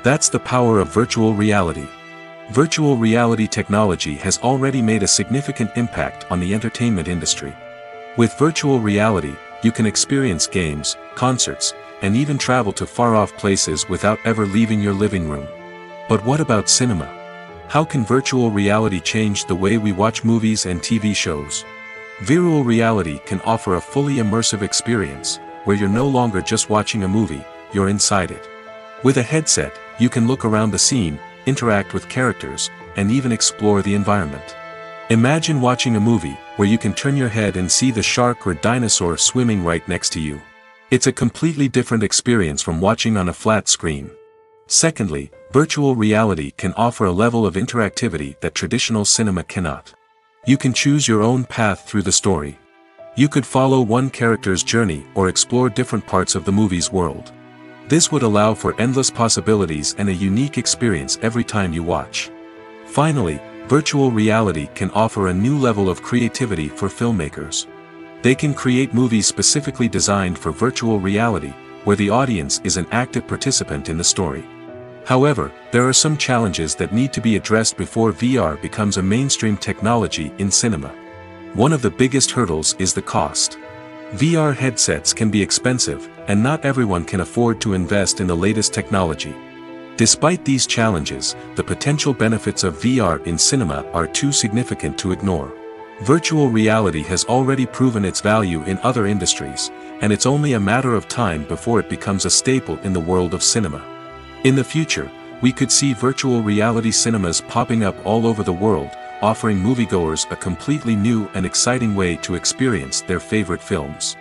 That's the power of virtual reality. Virtual reality technology has already made a significant impact on the entertainment industry. With virtual reality, you can experience games, concerts, and even travel to far-off places without ever leaving your living room. But what about cinema? How can virtual reality change the way we watch movies and TV shows? Virtual reality can offer a fully immersive experience, where you're no longer just watching a movie, you're inside it. With a headset, you can look around the scene, interact with characters, and even explore the environment. Imagine watching a movie, where you can turn your head and see the shark or dinosaur swimming right next to you. It's a completely different experience from watching on a flat screen. Secondly, virtual reality can offer a level of interactivity that traditional cinema cannot. You can choose your own path through the story. You could follow one character's journey or explore different parts of the movie's world. This would allow for endless possibilities and a unique experience every time you watch. Finally, virtual reality can offer a new level of creativity for filmmakers. They can create movies specifically designed for virtual reality, where the audience is an active participant in the story. However, there are some challenges that need to be addressed before VR becomes a mainstream technology in cinema. One of the biggest hurdles is the cost. VR headsets can be expensive, and not everyone can afford to invest in the latest technology. Despite these challenges, the potential benefits of VR in cinema are too significant to ignore. Virtual reality has already proven its value in other industries, and it's only a matter of time before it becomes a staple in the world of cinema. In the future, we could see virtual reality cinemas popping up all over the world, offering moviegoers a completely new and exciting way to experience their favorite films.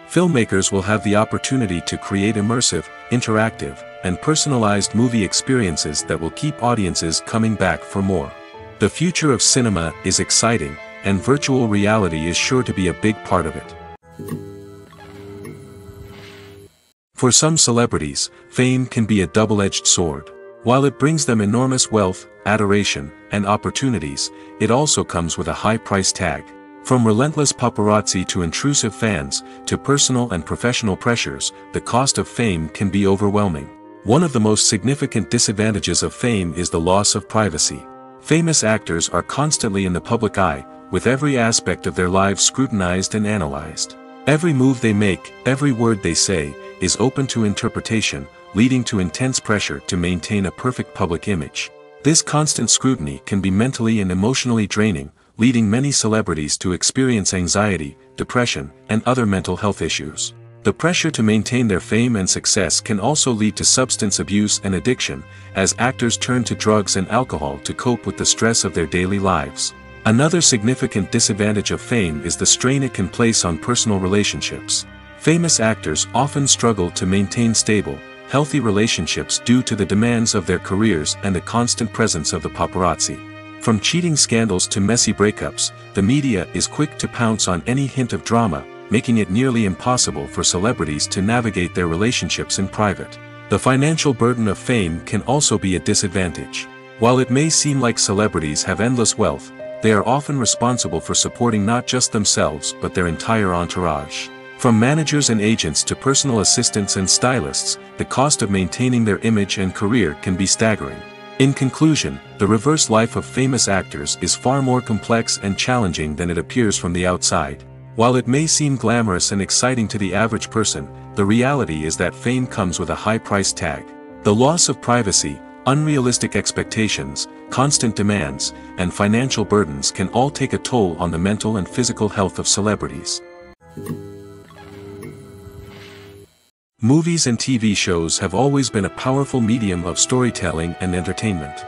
Filmmakers will have the opportunity to create immersive, interactive, and personalized movie experiences that will keep audiences coming back for more. The future of cinema is exciting, and virtual reality is sure to be a big part of it. For some celebrities, fame can be a double-edged sword. While it brings them enormous wealth, adoration, and opportunities, it also comes with a high price tag. From relentless paparazzi to intrusive fans, to personal and professional pressures, the cost of fame can be overwhelming. One of the most significant disadvantages of fame is the loss of privacy. Famous actors are constantly in the public eye, with every aspect of their lives scrutinized and analyzed. Every move they make, every word they say, is open to interpretation, leading to intense pressure to maintain a perfect public image. This constant scrutiny can be mentally and emotionally draining, leading many celebrities to experience anxiety, depression, and other mental health issues. The pressure to maintain their fame and success can also lead to substance abuse and addiction, as actors turn to drugs and alcohol to cope with the stress of their daily lives. Another significant disadvantage of fame is the strain it can place on personal relationships. Famous actors often struggle to maintain stable, healthy relationships due to the demands of their careers and the constant presence of the paparazzi. From cheating scandals to messy breakups, the media is quick to pounce on any hint of drama, making it nearly impossible for celebrities to navigate their relationships in private. The financial burden of fame can also be a disadvantage. While it may seem like celebrities have endless wealth, they are often responsible for supporting not just themselves but their entire entourage. From managers and agents to personal assistants and stylists, the cost of maintaining their image and career can be staggering. In conclusion, the reverse life of famous actors is far more complex and challenging than it appears from the outside. While it may seem glamorous and exciting to the average person, the reality is that fame comes with a high price tag. The loss of privacy, unrealistic expectations, constant demands, and financial burdens can all take a toll on the mental and physical health of celebrities. Movies and TV shows have always been a powerful medium of storytelling and entertainment.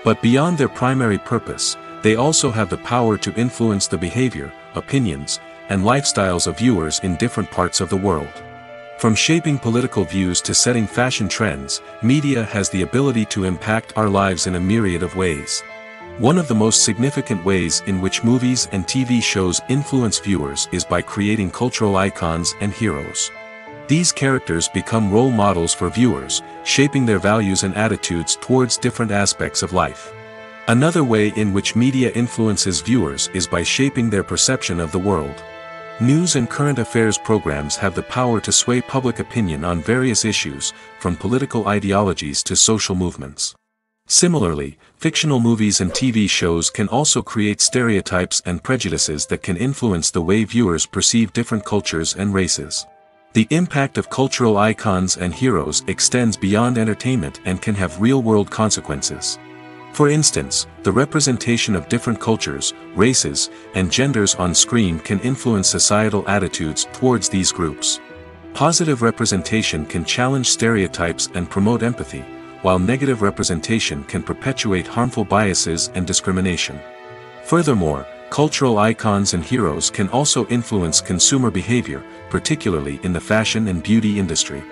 But beyond their primary purpose, they also have the power to influence the behavior, opinions, and lifestyles of viewers in different parts of the world. From shaping political views to setting fashion trends, media has the ability to impact our lives in a myriad of ways. One of the most significant ways in which movies and TV shows influence viewers is by creating cultural icons and heroes. These characters become role models for viewers, shaping their values and attitudes towards different aspects of life. Another way in which media influences viewers is by shaping their perception of the world. News and current affairs programs have the power to sway public opinion on various issues, from political ideologies to social movements. Similarly, fictional movies and TV shows can also create stereotypes and prejudices that can influence the way viewers perceive different cultures and races. The impact of cultural icons and heroes extends beyond entertainment and can have real-world consequences. For instance, the representation of different cultures, races, and genders on screen can influence societal attitudes towards these groups. Positive representation can challenge stereotypes and promote empathy, while negative representation can perpetuate harmful biases and discrimination. Furthermore, cultural icons and heroes can also influence consumer behavior, particularly in the fashion and beauty industry.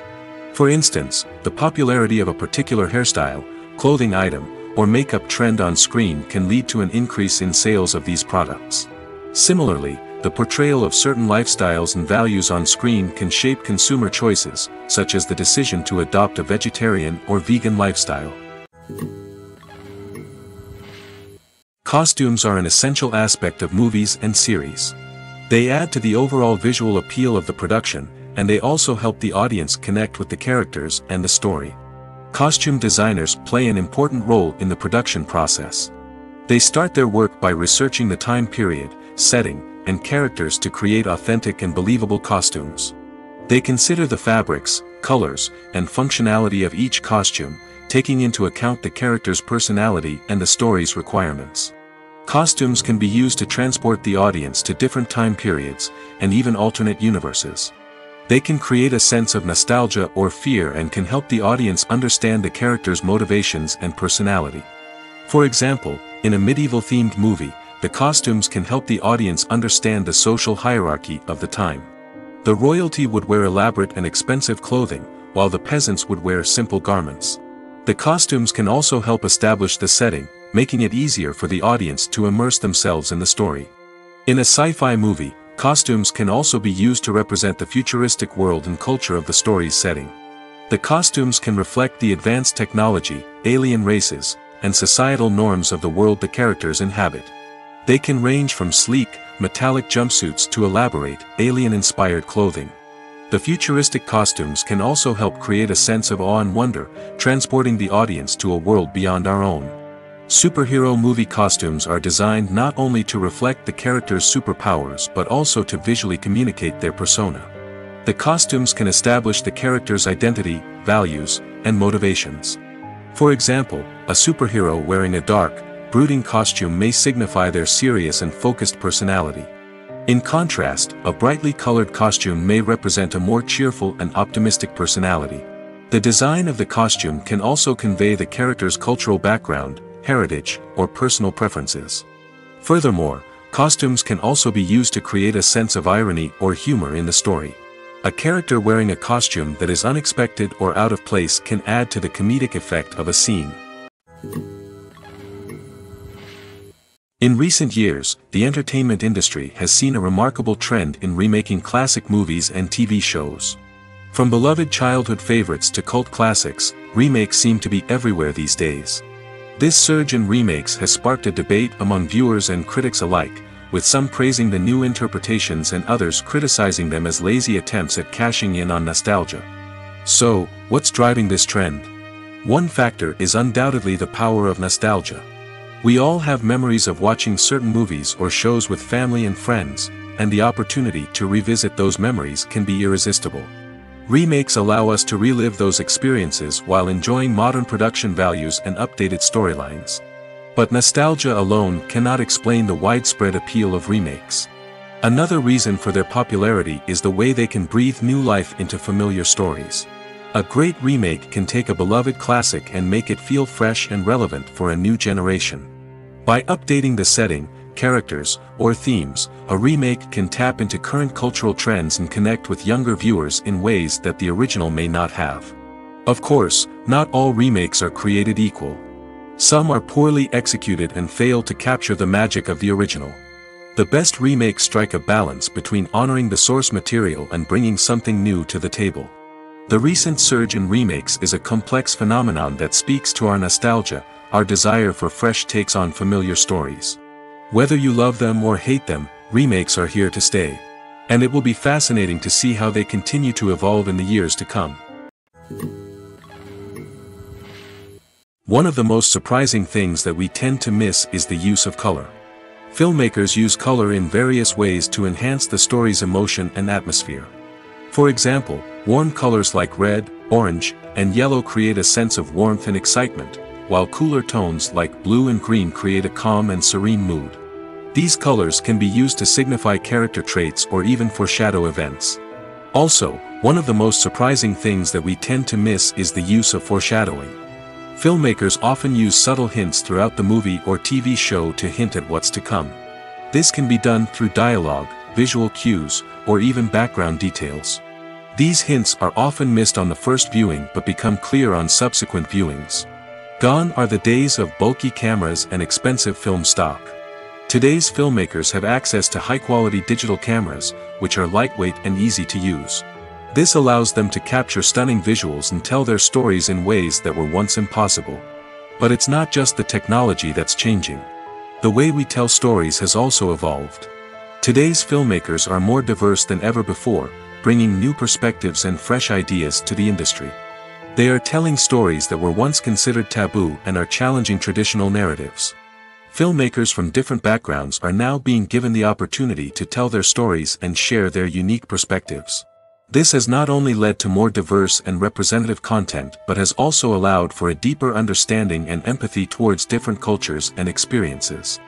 For instance, the popularity of a particular hairstyle, clothing item, or makeup trend on screen can lead to an increase in sales of these products. Similarly, the portrayal of certain lifestyles and values on screen can shape consumer choices, such as the decision to adopt a vegetarian or vegan lifestyle. Costumes are an essential aspect of movies and series. They add to the overall visual appeal of the production, and they also help the audience connect with the characters and the story. Costume designers play an important role in the production process. They start their work by researching the time period, setting, and characters to create authentic and believable costumes. They consider the fabrics, colors, and functionality of each costume, taking into account the character's personality and the story's requirements. Costumes can be used to transport the audience to different time periods, and even alternate universes. They can create a sense of nostalgia or fear and can help the audience understand the character's motivations and personality. For example, in a medieval-themed movie, the costumes can help the audience understand the social hierarchy of the time. The royalty would wear elaborate and expensive clothing, while the peasants would wear simple garments. The costumes can also help establish the setting, making it easier for the audience to immerse themselves in the story. In a sci-fi movie, costumes can also be used to represent the futuristic world and culture of the story's setting. The costumes can reflect the advanced technology, alien races, and societal norms of the world the characters inhabit. They can range from sleek, metallic jumpsuits to elaborate, alien-inspired clothing. The futuristic costumes can also help create a sense of awe and wonder, transporting the audience to a world beyond our own. Superhero movie costumes are designed not only to reflect the character's superpowers but also to visually communicate their persona. The costumes can establish the character's identity, values, and motivations. For example, a superhero wearing a dark, brooding costume may signify their serious and focused personality. In contrast, a brightly colored costume may represent a more cheerful and optimistic personality. The design of the costume can also convey the character's cultural background, heritage, or personal preferences. Furthermore, costumes can also be used to create a sense of irony or humor in the story. A character wearing a costume that is unexpected or out of place can add to the comedic effect of a scene. In recent years, the entertainment industry has seen a remarkable trend in remaking classic movies and TV shows. From beloved childhood favorites to cult classics, remakes seem to be everywhere these days. This surge in remakes has sparked a debate among viewers and critics alike, with some praising the new interpretations and others criticizing them as lazy attempts at cashing in on nostalgia. So, what's driving this trend? One factor is undoubtedly the power of nostalgia. We all have memories of watching certain movies or shows with family and friends, and the opportunity to revisit those memories can be irresistible. Remakes allow us to relive those experiences while enjoying modern production values and updated storylines. But nostalgia alone cannot explain the widespread appeal of remakes. Another reason for their popularity is the way they can breathe new life into familiar stories. A great remake can take a beloved classic and make it feel fresh and relevant for a new generation. By updating the setting, characters, or themes, a remake can tap into current cultural trends and connect with younger viewers in ways that the original may not have. Of course, not all remakes are created equal. Some are poorly executed and fail to capture the magic of the original. The best remakes strike a balance between honoring the source material and bringing something new to the table. The recent surge in remakes is a complex phenomenon that speaks to our nostalgia, our desire for fresh takes on familiar stories. Whether you love them or hate them, remakes are here to stay. And it will be fascinating to see how they continue to evolve in the years to come. One of the most surprising things that we tend to miss is the use of color. Filmmakers use color in various ways to enhance the story's emotion and atmosphere. For example, warm colors like red, orange, and yellow create a sense of warmth and excitement, while cooler tones like blue and green create a calm and serene mood. These colors can be used to signify character traits or even foreshadow events. Also, one of the most surprising things that we tend to miss is the use of foreshadowing. Filmmakers often use subtle hints throughout the movie or TV show to hint at what's to come. This can be done through dialogue, visual cues, or even background details. These hints are often missed on the first viewing but become clear on subsequent viewings. Gone are the days of bulky cameras and expensive film stock. Today's filmmakers have access to high-quality digital cameras, which are lightweight and easy to use. This allows them to capture stunning visuals and tell their stories in ways that were once impossible. But it's not just the technology that's changing. The way we tell stories has also evolved. Today's filmmakers are more diverse than ever before, bringing new perspectives and fresh ideas to the industry. They are telling stories that were once considered taboo and are challenging traditional narratives. Filmmakers from different backgrounds are now being given the opportunity to tell their stories and share their unique perspectives. This has not only led to more diverse and representative content but has also allowed for a deeper understanding and empathy towards different cultures and experiences.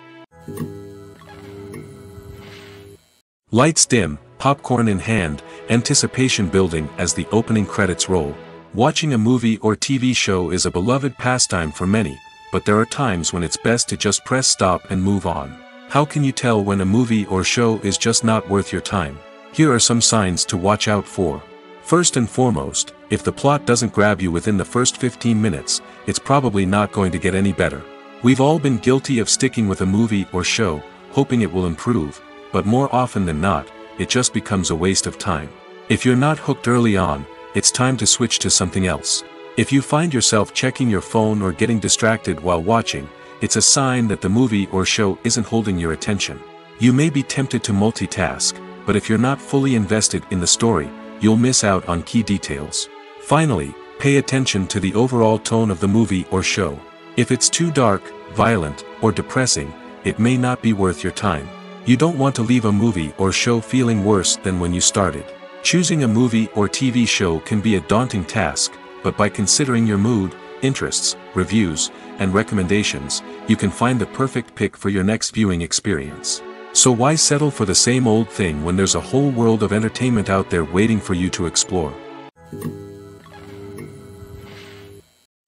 Lights dim, popcorn in hand, anticipation building as the opening credits roll. Watching a movie or TV show is a beloved pastime for many, but there are times when it's best to just press stop and move on. How can you tell when a movie or show is just not worth your time? Here are some signs to watch out for. First and foremost, if the plot doesn't grab you within the first 15 minutes, it's probably not going to get any better. We've all been guilty of sticking with a movie or show, hoping it will improve, but more often than not, it just becomes a waste of time. If you're not hooked early on, it's time to switch to something else. If you find yourself checking your phone or getting distracted while watching, it's a sign that the movie or show isn't holding your attention. You may be tempted to multitask, but if you're not fully invested in the story, you'll miss out on key details. Finally, pay attention to the overall tone of the movie or show. If it's too dark, violent, or depressing, it may not be worth your time. You don't want to leave a movie or show feeling worse than when you started. Choosing a movie or TV show can be a daunting task, but by considering your mood, interests, reviews, and recommendations, you can find the perfect pick for your next viewing experience. So why settle for the same old thing when there's a whole world of entertainment out there waiting for you to explore?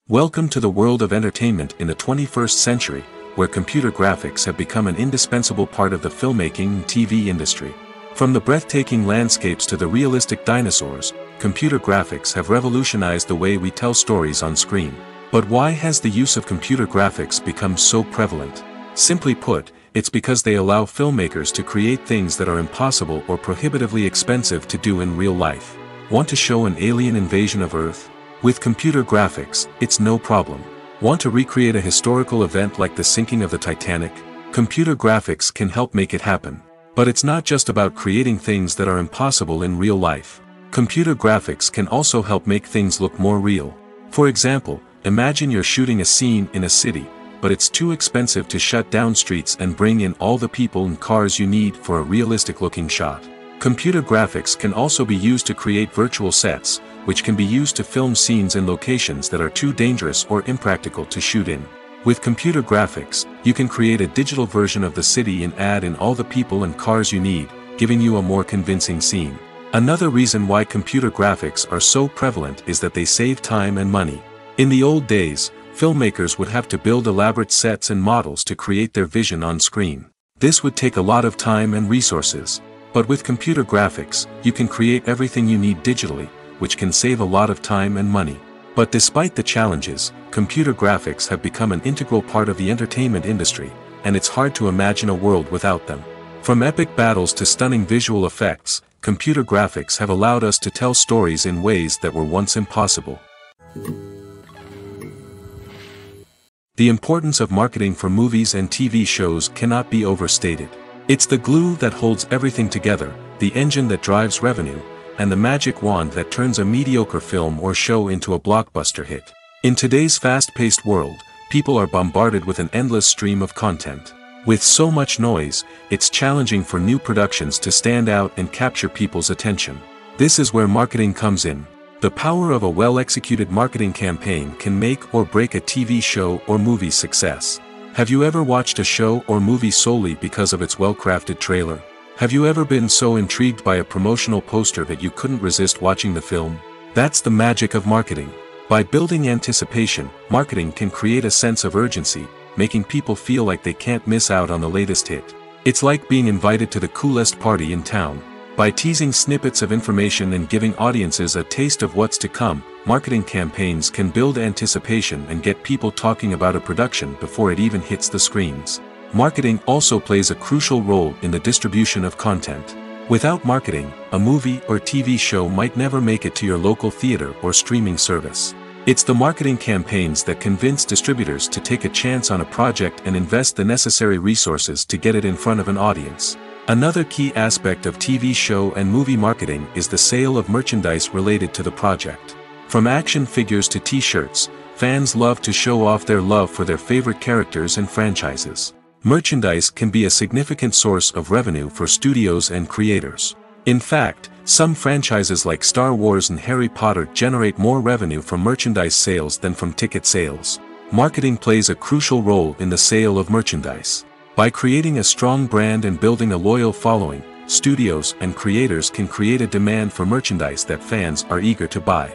Welcome to the world of entertainment in the 21st century, where computer graphics have become an indispensable part of the filmmaking and TV industry. From the breathtaking landscapes to the realistic dinosaurs, computer graphics have revolutionized the way we tell stories on screen. But why has the use of computer graphics become so prevalent? Simply put, it's because they allow filmmakers to create things that are impossible or prohibitively expensive to do in real life. Want to show an alien invasion of Earth? With computer graphics, it's no problem. Want to recreate a historical event like the sinking of the Titanic? Computer graphics can help make it happen. But it's not just about creating things that are impossible in real life. Computer graphics can also help make things look more real. For example, imagine you're shooting a scene in a city, but it's too expensive to shut down streets and bring in all the people and cars you need for a realistic-looking shot. Computer graphics can also be used to create virtual sets, which can be used to film scenes in locations that are too dangerous or impractical to shoot in. With computer graphics, you can create a digital version of the city and add in all the people and cars you need, giving you a more convincing scene. Another reason why computer graphics are so prevalent is that they save time and money. In the old days, filmmakers would have to build elaborate sets and models to create their vision on screen. This would take a lot of time and resources. But with computer graphics, you can create everything you need digitally, which can save a lot of time and money. But despite the challenges, computer graphics have become an integral part of the entertainment industry, and it's hard to imagine a world without them. From epic battles to stunning visual effects, computer graphics have allowed us to tell stories in ways that were once impossible. The importance of marketing for movies and TV shows cannot be overstated. It's the glue that holds everything together, the engine that drives revenue, and the magic wand that turns a mediocre film or show into a blockbuster hit. In today's fast-paced world, people are bombarded with an endless stream of content. With so much noise, it's challenging for new productions to stand out and capture people's attention. This is where marketing comes in. The power of a well-executed marketing campaign can make or break a TV show or movie's success. Have you ever watched a show or movie solely because of its well-crafted trailer? Have you ever been so intrigued by a promotional poster that you couldn't resist watching the film? That's the magic of marketing. By building anticipation, marketing can create a sense of urgency, making people feel like they can't miss out on the latest hit. It's like being invited to the coolest party in town. By teasing snippets of information and giving audiences a taste of what's to come, marketing campaigns can build anticipation and get people talking about a production before it even hits the screens. Marketing also plays a crucial role in the distribution of content. Without marketing, a movie or TV show might never make it to your local theater or streaming service. It's the marketing campaigns that convince distributors to take a chance on a project and invest the necessary resources to get it in front of an audience. Another key aspect of TV show and movie marketing is the sale of merchandise related to the project. From action figures to t-shirts, fans love to show off their love for their favorite characters and franchises. Merchandise can be a significant source of revenue for studios and creators. In fact, some franchises like Star Wars and Harry Potter generate more revenue from merchandise sales than from ticket sales. Marketing plays a crucial role in the sale of merchandise. By creating a strong brand and building a loyal following, studios and creators can create a demand for merchandise that fans are eager to buy.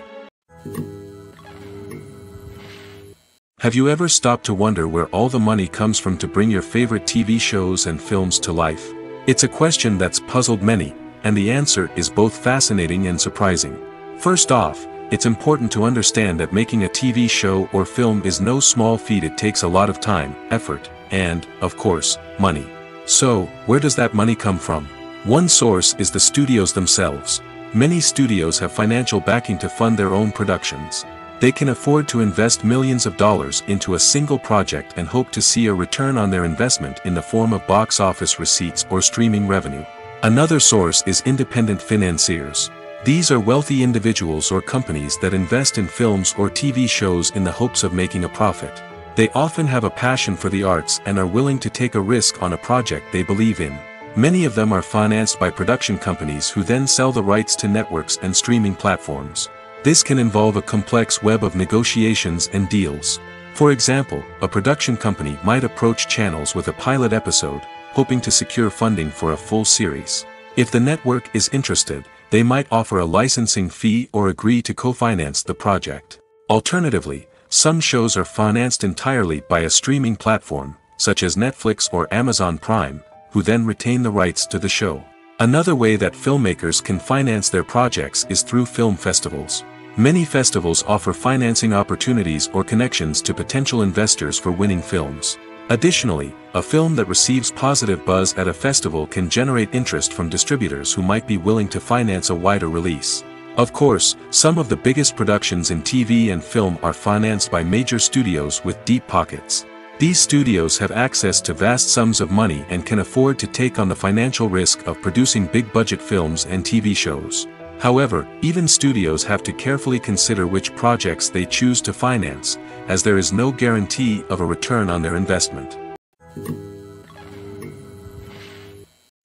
Have you ever stopped to wonder where all the money comes from to bring your favorite TV shows and films to life? It's a question that's puzzled many, and the answer is both fascinating and surprising. First off, it's important to understand that making a TV show or film is no small feat. It takes a lot of time, effort, and, of course, money. So, where does that money come from? One source is the studios themselves. Many studios have financial backing to fund their own productions. They can afford to invest millions of dollars into a single project and hope to see a return on their investment in the form of box office receipts or streaming revenue. Another source is independent financiers. These are wealthy individuals or companies that invest in films or TV shows in the hopes of making a profit. They often have a passion for the arts and are willing to take a risk on a project they believe in. Many of them are financed by production companies who then sell the rights to networks and streaming platforms. This can involve a complex web of negotiations and deals. For example, a production company might approach channels with a pilot episode, hoping to secure funding for a full series. If the network is interested, they might offer a licensing fee or agree to co-finance the project. Alternatively, some shows are financed entirely by a streaming platform, such as Netflix or Amazon Prime, who then retain the rights to the show. Another way that filmmakers can finance their projects is through film festivals. Many festivals offer financing opportunities or connections to potential investors for winning films. Additionally, a film that receives positive buzz at a festival can generate interest from distributors who might be willing to finance a wider release. Of course, some of the biggest productions in TV and film are financed by major studios with deep pockets. These studios have access to vast sums of money and can afford to take on the financial risk of producing big-budget films and TV shows. However, even studios have to carefully consider which projects they choose to finance, as there is no guarantee of a return on their investment.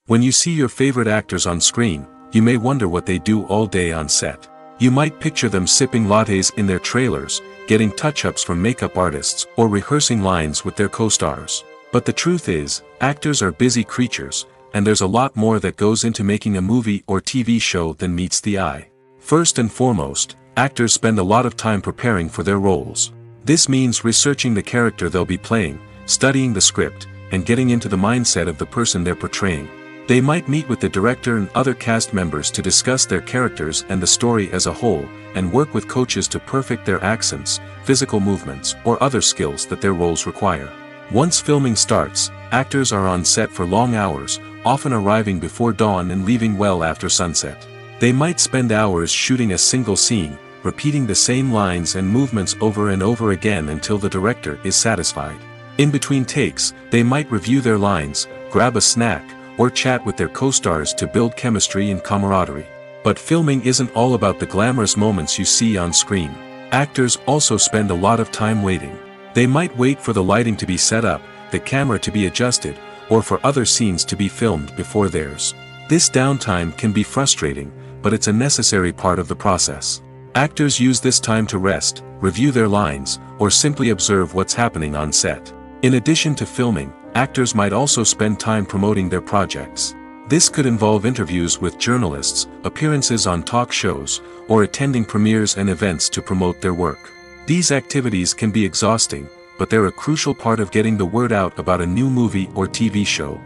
When you see your favorite actors on screen, you may wonder what they do all day on set. You might picture them sipping lattes in their trailers, getting touch-ups from makeup artists, or rehearsing lines with their co-stars. But the truth is, actors are busy creatures, and there's a lot more that goes into making a movie or TV show than meets the eye. First and foremost, actors spend a lot of time preparing for their roles. This means researching the character they'll be playing, studying the script, and getting into the mindset of the person they're portraying. They might meet with the director and other cast members to discuss their characters and the story as a whole, and work with coaches to perfect their accents, physical movements, or other skills that their roles require. Once filming starts, actors are on set for long hours, often arriving before dawn and leaving well after sunset. They might spend hours shooting a single scene, repeating the same lines and movements over and over again until the director is satisfied. In between takes, they might review their lines, grab a snack, or chat with their co-stars to build chemistry and camaraderie. But filming isn't all about the glamorous moments you see on screen. Actors also spend a lot of time waiting. They might wait for the lighting to be set up, the camera to be adjusted, or for other scenes to be filmed before theirs. This downtime can be frustrating, but it's a necessary part of the process. Actors use this time to rest, review their lines, or simply observe what's happening on set. In addition to filming, actors might also spend time promoting their projects. This could involve interviews with journalists, appearances on talk shows, or attending premieres and events to promote their work. These activities can be exhausting, but they're a crucial part of getting the word out about a new movie or TV show.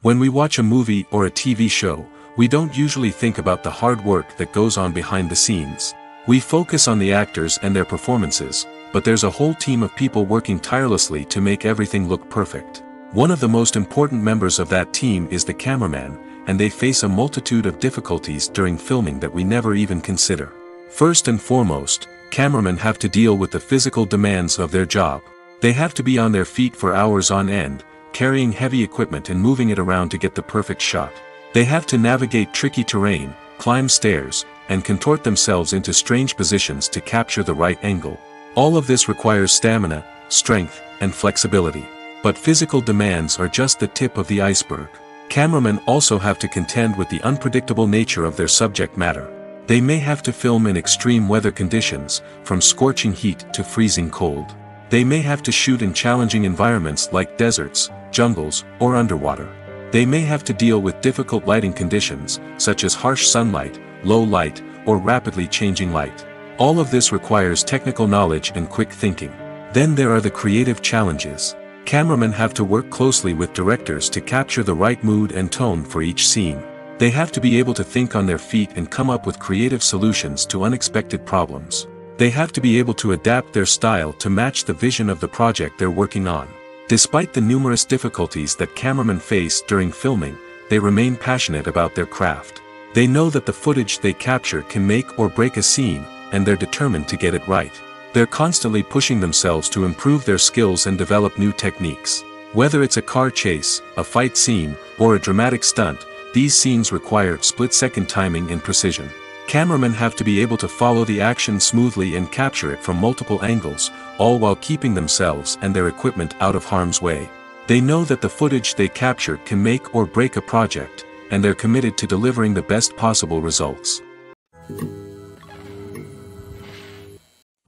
When we watch a movie or a TV show, we don't usually think about the hard work that goes on behind the scenes. We focus on the actors and their performances, but there's a whole team of people working tirelessly to make everything look perfect. One of the most important members of that team is the cameraman, and they face a multitude of difficulties during filming that we never even consider. First and foremost, cameramen have to deal with the physical demands of their job. They have to be on their feet for hours on end, carrying heavy equipment and moving it around to get the perfect shot. They have to navigate tricky terrain, climb stairs, and contort themselves into strange positions to capture the right angle. All of this requires stamina, strength, and flexibility. But physical demands are just the tip of the iceberg. Cameramen also have to contend with the unpredictable nature of their subject matter. They may have to film in extreme weather conditions, from scorching heat to freezing cold. They may have to shoot in challenging environments like deserts, jungles, or underwater. They may have to deal with difficult lighting conditions, such as harsh sunlight, low light, or rapidly changing light. All of this requires technical knowledge and quick thinking. Then there are the creative challenges. Cameramen have to work closely with directors to capture the right mood and tone for each scene. They have to be able to think on their feet and come up with creative solutions to unexpected problems. They have to be able to adapt their style to match the vision of the project they're working on. Despite the numerous difficulties that cameramen face during filming, they remain passionate about their craft. They know that the footage they capture can make or break a scene, and they're determined to get it right. They're constantly pushing themselves to improve their skills and develop new techniques. Whether it's a car chase, a fight scene, or a dramatic stunt, these scenes require split-second timing and precision. Cameramen have to be able to follow the action smoothly and capture it from multiple angles, all while keeping themselves and their equipment out of harm's way. They know that the footage they capture can make or break a project, and they're committed to delivering the best possible results.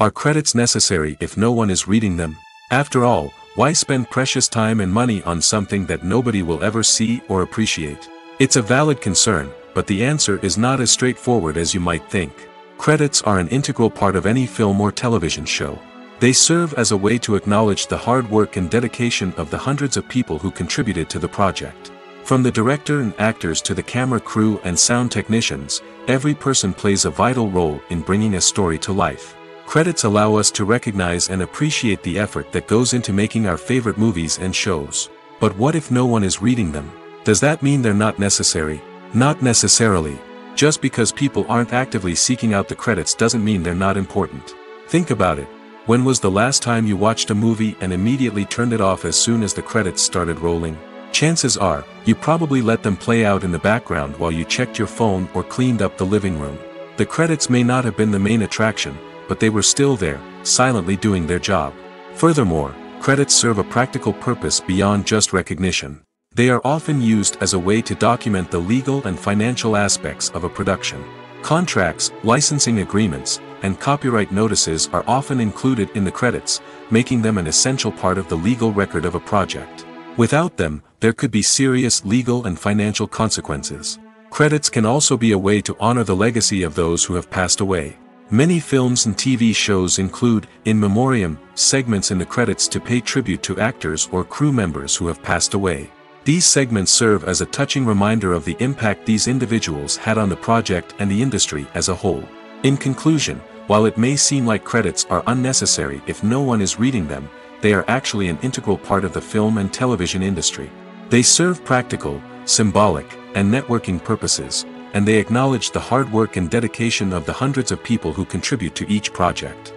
Are credits necessary if no one is reading them? After all, why spend precious time and money on something that nobody will ever see or appreciate? It's a valid concern, but the answer is not as straightforward as you might think. Credits are an integral part of any film or television show. They serve as a way to acknowledge the hard work and dedication of the hundreds of people who contributed to the project. From the director and actors to the camera crew and sound technicians, every person plays a vital role in bringing a story to life. Credits allow us to recognize and appreciate the effort that goes into making our favorite movies and shows. But what if no one is reading them? Does that mean they're not necessary? Not necessarily. Just because people aren't actively seeking out the credits doesn't mean they're not important. Think about it. When was the last time you watched a movie and immediately turned it off as soon as the credits started rolling? Chances are, you probably let them play out in the background while you checked your phone or cleaned up the living room. The credits may not have been the main attraction, but they were still there, silently doing their job. Furthermore, credits serve a practical purpose beyond just recognition. They are often used as a way to document the legal and financial aspects of a production. Contracts, licensing agreements, and copyright notices are often included in the credits, making them an essential part of the legal record of a project. Without them, there could be serious legal and financial consequences. Credits can also be a way to honor the legacy of those who have passed away. Many films and TV shows include, in memoriam, segments in the credits to pay tribute to actors or crew members who have passed away. These segments serve as a touching reminder of the impact these individuals had on the project and the industry as a whole. In conclusion, while it may seem like credits are unnecessary if no one is reading them, they are actually an integral part of the film and television industry. They serve practical, symbolic, and networking purposes, and they acknowledge the hard work and dedication of the hundreds of people who contribute to each project.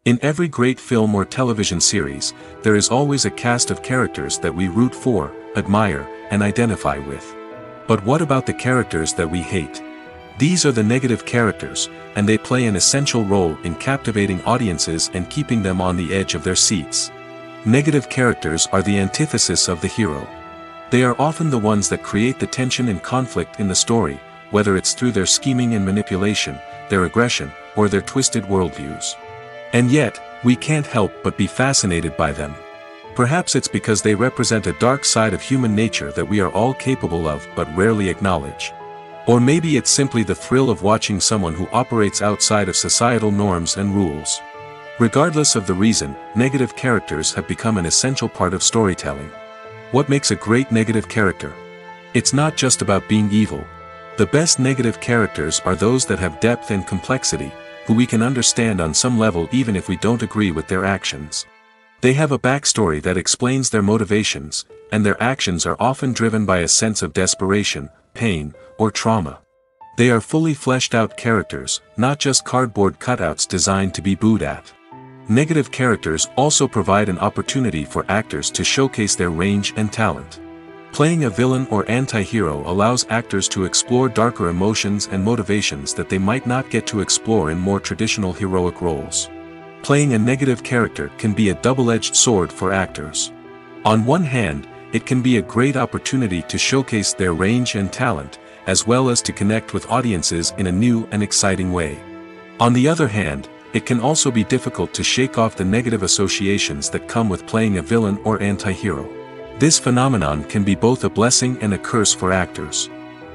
In every great film or television series, there is always a cast of characters that we root for, admire, and identify with. But what about the characters that we hate? These are the negative characters, and they play an essential role in captivating audiences and keeping them on the edge of their seats. Negative characters are the antithesis of the hero. They are often the ones that create the tension and conflict in the story, whether it's through their scheming and manipulation, their aggression, or their twisted worldviews. And yet, we can't help but be fascinated by them. Perhaps it's because they represent a dark side of human nature that we are all capable of but rarely acknowledge. Or maybe it's simply the thrill of watching someone who operates outside of societal norms and rules. Regardless of the reason, negative characters have become an essential part of storytelling. What makes a great negative character? It's not just about being evil. The best negative characters are those that have depth and complexity, who we can understand on some level even if we don't agree with their actions. They have a backstory that explains their motivations, and their actions are often driven by a sense of desperation, pain, or trauma. They are fully fleshed out characters, not just cardboard cutouts designed to be booed at. Negative characters also provide an opportunity for actors to showcase their range and talent. Playing a villain or anti-hero allows actors to explore darker emotions and motivations that they might not get to explore in more traditional heroic roles. Playing a negative character can be a double-edged sword for actors. On one hand, it can be a great opportunity to showcase their range and talent, as well as to connect with audiences in a new and exciting way. On the other hand, it can also be difficult to shake off the negative associations that come with playing a villain or anti-hero. This phenomenon can be both a blessing and a curse for actors.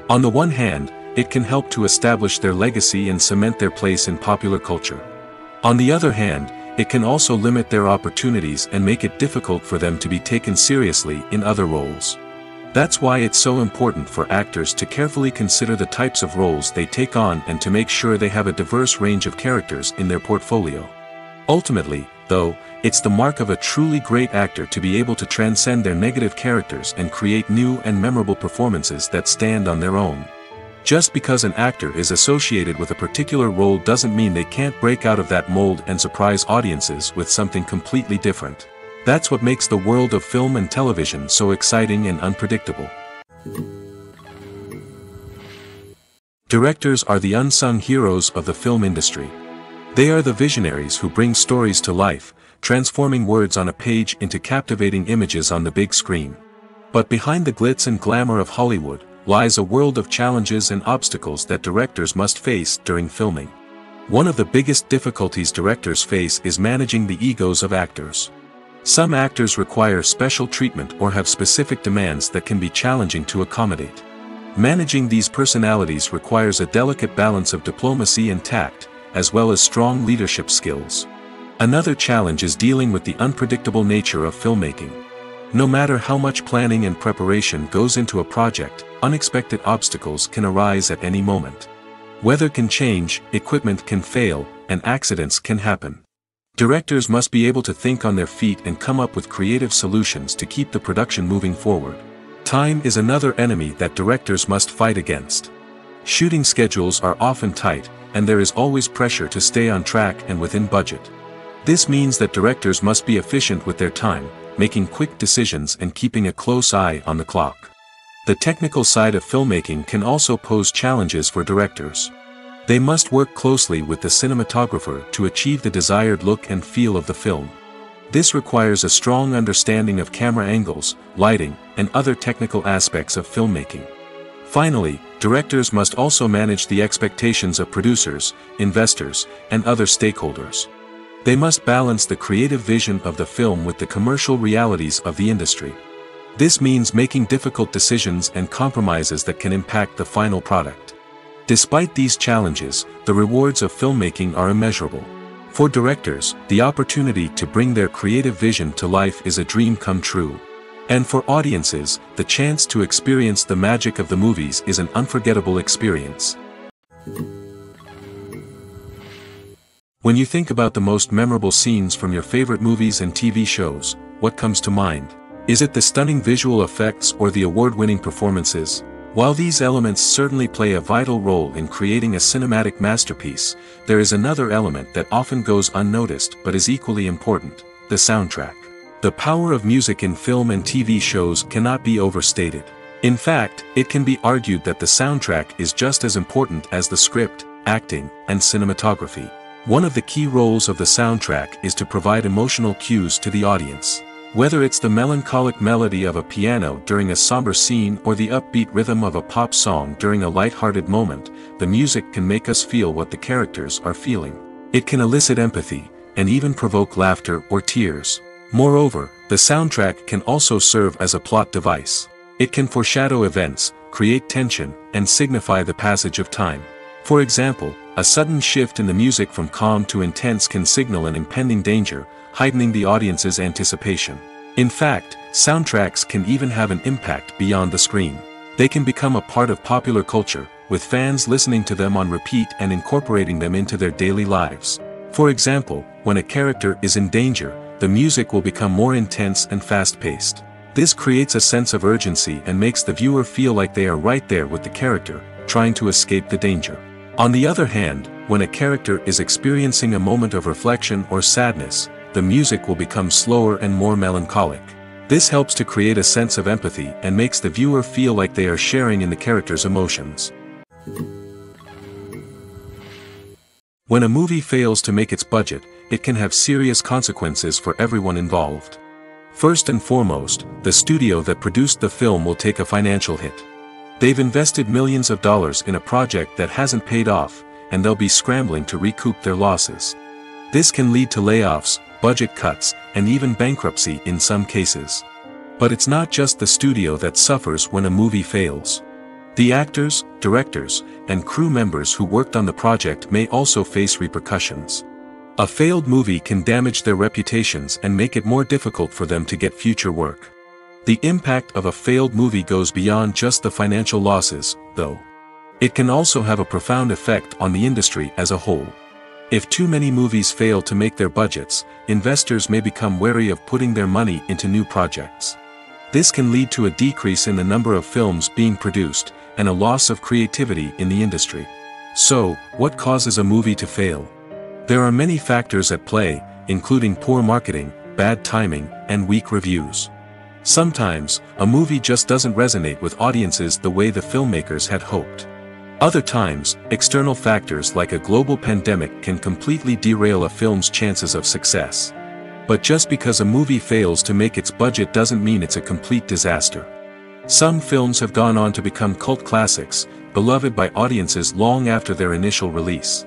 On the one hand, it can help to establish their legacy and cement their place in popular culture. On the other hand, it can also limit their opportunities and make it difficult for them to be taken seriously in other roles. That's why it's so important for actors to carefully consider the types of roles they take on and to make sure they have a diverse range of characters in their portfolio. Ultimately, though, it's the mark of a truly great actor to be able to transcend their negative characters and create new and memorable performances that stand on their own. Just because an actor is associated with a particular role doesn't mean they can't break out of that mold and surprise audiences with something completely different. That's what makes the world of film and television so exciting and unpredictable. Directors are the unsung heroes of the film industry. They are the visionaries who bring stories to life, transforming words on a page into captivating images on the big screen. But behind the glitz and glamour of Hollywood, lies a world of challenges and obstacles that directors must face during filming. One of the biggest difficulties directors face is managing the egos of actors. Some actors require special treatment or have specific demands that can be challenging to accommodate. Managing these personalities requires a delicate balance of diplomacy and tact, as well as strong leadership skills. Another challenge is dealing with the unpredictable nature of filmmaking. No matter how much planning and preparation goes into a project, unexpected obstacles can arise at any moment. Weather can change, equipment can fail, and accidents can happen. Directors must be able to think on their feet and come up with creative solutions to keep the production moving forward. Time is another enemy that directors must fight against. Shooting schedules are often tight, and there is always pressure to stay on track and within budget. This means that directors must be efficient with their time, making quick decisions and keeping a close eye on the clock. The technical side of filmmaking can also pose challenges for directors. They must work closely with the cinematographer to achieve the desired look and feel of the film. This requires a strong understanding of camera angles, lighting, and other technical aspects of filmmaking. Finally, directors must also manage the expectations of producers, investors, and other stakeholders. They must balance the creative vision of the film with the commercial realities of the industry. This means making difficult decisions and compromises that can impact the final product. Despite these challenges, the rewards of filmmaking are immeasurable. For directors, the opportunity to bring their creative vision to life is a dream come true. And for audiences, the chance to experience the magic of the movies is an unforgettable experience. When you think about the most memorable scenes from your favorite movies and TV shows, what comes to mind? Is it the stunning visual effects or the award-winning performances? While these elements certainly play a vital role in creating a cinematic masterpiece, there is another element that often goes unnoticed but is equally important: the soundtrack. The power of music in film and TV shows cannot be overstated. In fact, it can be argued that the soundtrack is just as important as the script, acting, and cinematography. One of the key roles of the soundtrack is to provide emotional cues to the audience. Whether it's the melancholic melody of a piano during a somber scene or the upbeat rhythm of a pop song during a light-hearted moment, the music can make us feel what the characters are feeling. It can elicit empathy, and even provoke laughter or tears. Moreover, the soundtrack can also serve as a plot device. It can foreshadow events, create tension, and signify the passage of time. For example, a sudden shift in the music from calm to intense can signal an impending danger, heightening the audience's anticipation. In fact, soundtracks can even have an impact beyond the screen. They can become a part of popular culture, with fans listening to them on repeat and incorporating them into their daily lives. For example, when a character is in danger, the music will become more intense and fast-paced. This creates a sense of urgency and makes the viewer feel like they are right there with the character, trying to escape the danger. On the other hand, when a character is experiencing a moment of reflection or sadness, the music will become slower and more melancholic. This helps to create a sense of empathy and makes the viewer feel like they are sharing in the character's emotions. When a movie fails to make its budget, it can have serious consequences for everyone involved. First and foremost, the studio that produced the film will take a financial hit. They've invested millions of dollars in a project that hasn't paid off, and they'll be scrambling to recoup their losses. This can lead to layoffs, budget cuts, and even bankruptcy in some cases. But it's not just the studio that suffers when a movie fails. The actors, directors, and crew members who worked on the project may also face repercussions. A failed movie can damage their reputations and make it more difficult for them to get future work. The impact of a failed movie goes beyond just the financial losses, though. It can also have a profound effect on the industry as a whole. If too many movies fail to make their budgets, investors may become wary of putting their money into new projects. This can lead to a decrease in the number of films being produced, and a loss of creativity in the industry. So, what causes a movie to fail? There are many factors at play, including poor marketing, bad timing, and weak reviews. Sometimes, a movie just doesn't resonate with audiences the way the filmmakers had hoped. Other times, external factors like a global pandemic can completely derail a film's chances of success. But just because a movie fails to make its budget doesn't mean it's a complete disaster. Some films have gone on to become cult classics, beloved by audiences long after their initial release.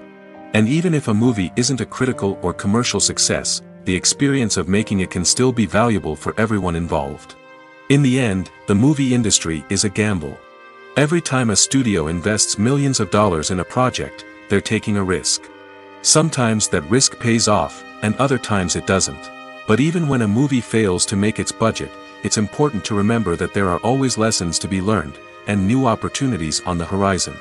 And even if a movie isn't a critical or commercial success, the experience of making it can still be valuable for everyone involved. In the end, the movie industry is a gamble. Every time a studio invests millions of dollars in a project, they're taking a risk. Sometimes that risk pays off, and other times it doesn't. But even when a movie fails to make its budget, it's important to remember that there are always lessons to be learned, and new opportunities on the horizon.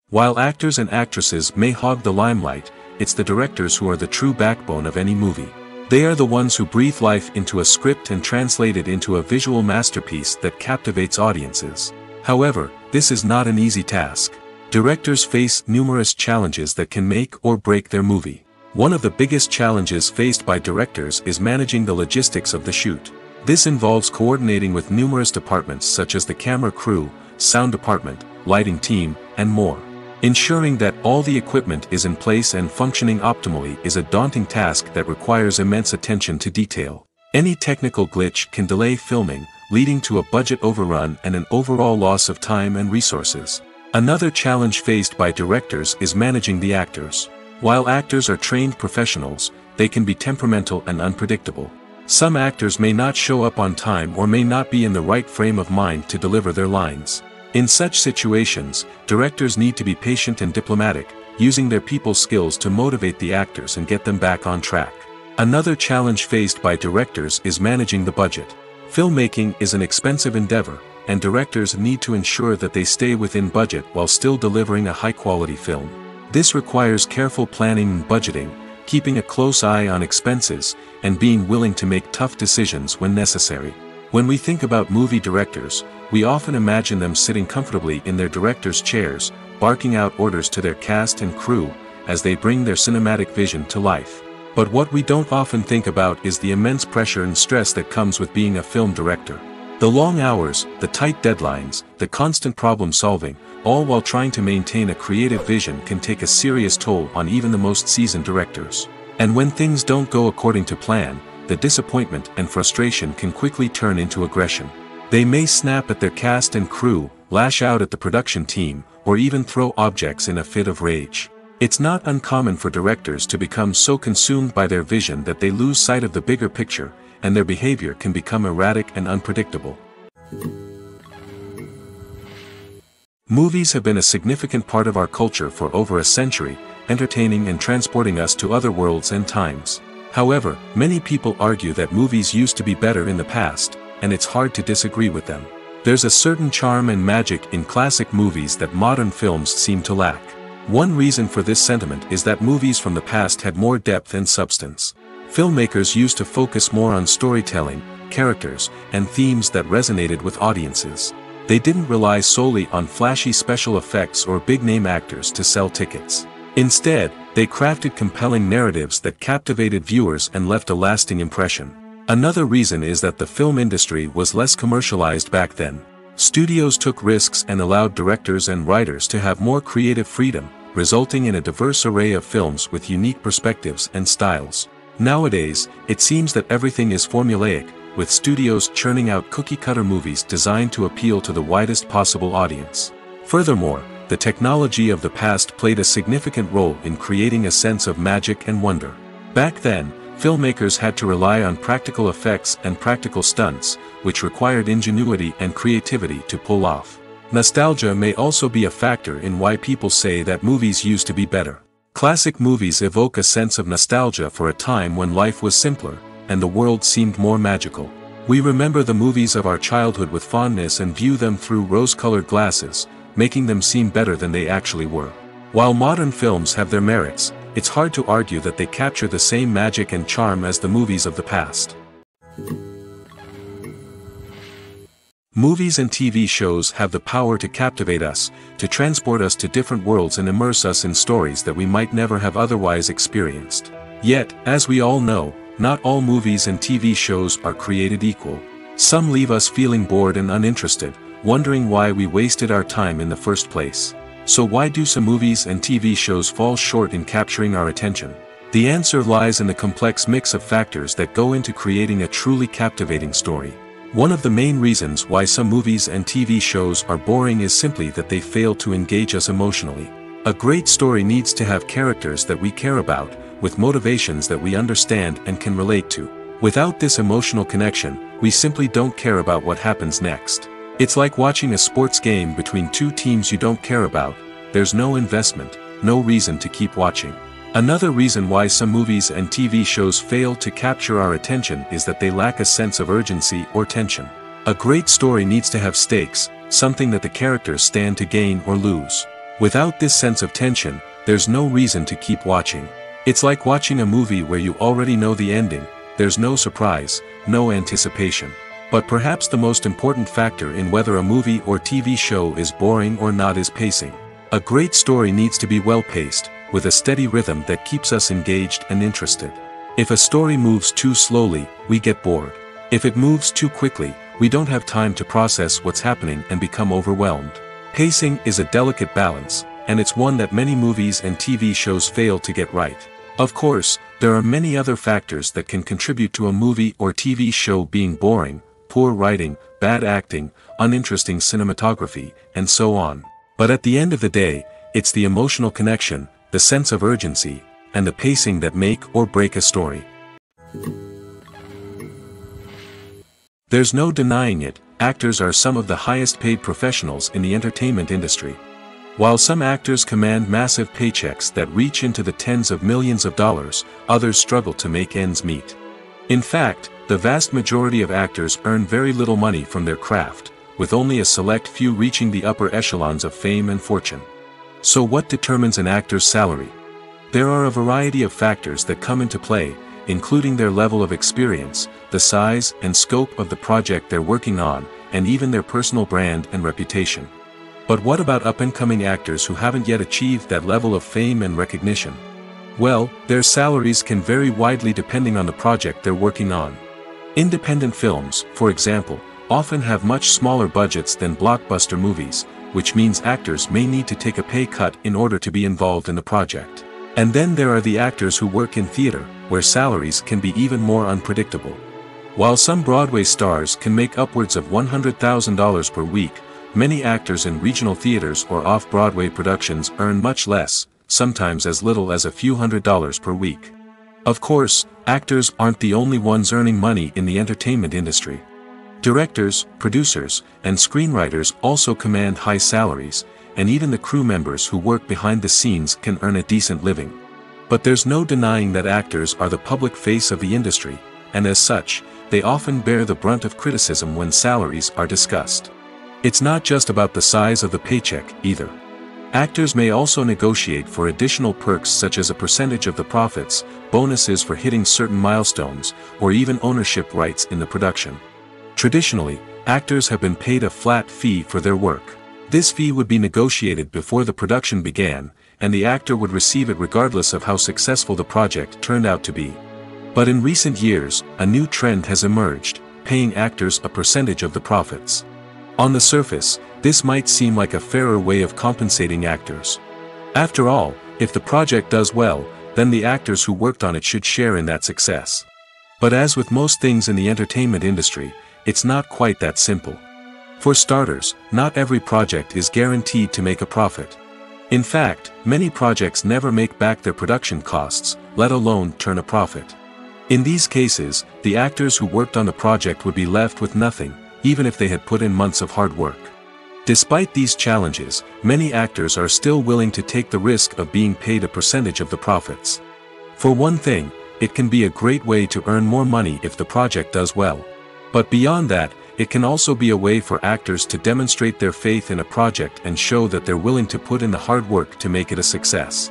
While actors and actresses may hog the limelight, it's the directors who are the true backbone of any movie. They are the ones who breathe life into a script and translate it into a visual masterpiece that captivates audiences. However, this is not an easy task. Directors face numerous challenges that can make or break their movie. One of the biggest challenges faced by directors is managing the logistics of the shoot. This involves coordinating with numerous departments such as the camera crew, sound department, lighting team, and more. Ensuring that all the equipment is in place and functioning optimally is a daunting task that requires immense attention to detail. Any technical glitch can delay filming, leading to a budget overrun and an overall loss of time and resources. Another challenge faced by directors is managing the actors. While actors are trained professionals, they can be temperamental and unpredictable. Some actors may not show up on time or may not be in the right frame of mind to deliver their lines. In such situations, directors need to be patient and diplomatic, using their people skills to motivate the actors and get them back on track. Another challenge faced by directors is managing the budget. Filmmaking is an expensive endeavor, and directors need to ensure that they stay within budget while still delivering a high-quality film. This requires careful planning and budgeting, keeping a close eye on expenses, and being willing to make tough decisions when necessary. When we think about movie directors, we often imagine them sitting comfortably in their director's chairs, barking out orders to their cast and crew, as they bring their cinematic vision to life. But what we don't often think about is the immense pressure and stress that comes with being a film director. The long hours, the tight deadlines, the constant problem solving, all while trying to maintain a creative vision can take a serious toll on even the most seasoned directors. And when things don't go according to plan, the disappointment and frustration can quickly turn into aggression. They may snap at their cast and crew, lash out at the production team, or even throw objects in a fit of rage. It's not uncommon for directors to become so consumed by their vision that they lose sight of the bigger picture, and their behavior can become erratic and unpredictable. Movies have been a significant part of our culture for over a century, entertaining and transporting us to other worlds and times. However, many people argue that movies used to be better in the past, and it's hard to disagree with them. There's a certain charm and magic in classic movies that modern films seem to lack. One reason for this sentiment is that movies from the past had more depth and substance. Filmmakers used to focus more on storytelling, characters, and themes that resonated with audiences. They didn't rely solely on flashy special effects or big-name actors to sell tickets. Instead, they crafted compelling narratives that captivated viewers and left a lasting impression. Another reason is that the film industry was less commercialized back then. Studios took risks and allowed directors and writers to have more creative freedom, resulting in a diverse array of films with unique perspectives and styles. Nowadays, it seems that everything is formulaic, with studios churning out cookie-cutter movies designed to appeal to the widest possible audience. Furthermore, the technology of the past played a significant role in creating a sense of magic and wonder. Back then, filmmakers had to rely on practical effects and practical stunts, which required ingenuity and creativity to pull off. Nostalgia may also be a factor in why people say that movies used to be better. Classic movies evoke a sense of nostalgia for a time when life was simpler, and the world seemed more magical. We remember the movies of our childhood with fondness and view them through rose-colored glasses, making them seem better than they actually were. While modern films have their merits, it's hard to argue that they capture the same magic and charm as the movies of the past. Movies and TV shows have the power to captivate us, to transport us to different worlds and immerse us in stories that we might never have otherwise experienced. Yet, as we all know, not all movies and TV shows are created equal. Some leave us feeling bored and uninterested, wondering why we wasted our time in the first place. So why do some movies and TV shows fall short in capturing our attention? The answer lies in the complex mix of factors that go into creating a truly captivating story. One of the main reasons why some movies and TV shows are boring is simply that they fail to engage us emotionally. A great story needs to have characters that we care about, with motivations that we understand and can relate to. Without this emotional connection, we simply don't care about what happens next. It's like watching a sports game between two teams you don't care about. There's no investment, no reason to keep watching. Another reason why some movies and TV shows fail to capture our attention is that they lack a sense of urgency or tension. A great story needs to have stakes, something that the characters stand to gain or lose. Without this sense of tension, there's no reason to keep watching. It's like watching a movie where you already know the ending. There's no surprise, no anticipation. But perhaps the most important factor in whether a movie or TV show is boring or not is pacing. A great story needs to be well-paced, with a steady rhythm that keeps us engaged and interested. If a story moves too slowly, we get bored. If it moves too quickly, we don't have time to process what's happening and become overwhelmed. Pacing is a delicate balance, and it's one that many movies and TV shows fail to get right. Of course, there are many other factors that can contribute to a movie or TV show being boring: poor writing, bad acting, uninteresting cinematography, and so on. But at the end of the day, it's the emotional connection, the sense of urgency, and the pacing that make or break a story. There's no denying it, actors are some of the highest paid professionals in the entertainment industry. While some actors command massive paychecks that reach into the tens of millions of dollars, others struggle to make ends meet. In fact, the vast majority of actors earn very little money from their craft, with only a select few reaching the upper echelons of fame and fortune. So what determines an actor's salary? There are a variety of factors that come into play, including their level of experience, the size and scope of the project they're working on, and even their personal brand and reputation. But what about up-and-coming actors who haven't yet achieved that level of fame and recognition? Well, their salaries can vary widely depending on the project they're working on. Independent films, for example, often have much smaller budgets than blockbuster movies, which means actors may need to take a pay cut in order to be involved in the project. And then there are the actors who work in theater, where salaries can be even more unpredictable. While some Broadway stars can make upwards of $100,000 per week, many actors in regional theaters or off-Broadway productions earn much less, sometimes as little as a few $100s per week. Of course, actors aren't the only ones earning money in the entertainment industry. Directors, producers, and screenwriters also command high salaries, and even the crew members who work behind the scenes can earn a decent living. But there's no denying that actors are the public face of the industry, and as such, they often bear the brunt of criticism when salaries are discussed. It's not just about the size of the paycheck, either. Actors may also negotiate for additional perks such as a percentage of the profits, bonuses for hitting certain milestones, or even ownership rights in the production. Traditionally, actors have been paid a flat fee for their work. This fee would be negotiated before the production began, and the actor would receive it regardless of how successful the project turned out to be. But in recent years, a new trend has emerged, paying actors a percentage of the profits. On the surface, this might seem like a fairer way of compensating actors. After all, if the project does well, then the actors who worked on it should share in that success. But as with most things in the entertainment industry, it's not quite that simple. For starters, not every project is guaranteed to make a profit. In fact, many projects never make back their production costs, let alone turn a profit. In these cases, the actors who worked on the project would be left with nothing, even if they had put in months of hard work. Despite these challenges, many actors are still willing to take the risk of being paid a percentage of the profits. For one thing, it can be a great way to earn more money if the project does well. But beyond that, it can also be a way for actors to demonstrate their faith in a project and show that they're willing to put in the hard work to make it a success.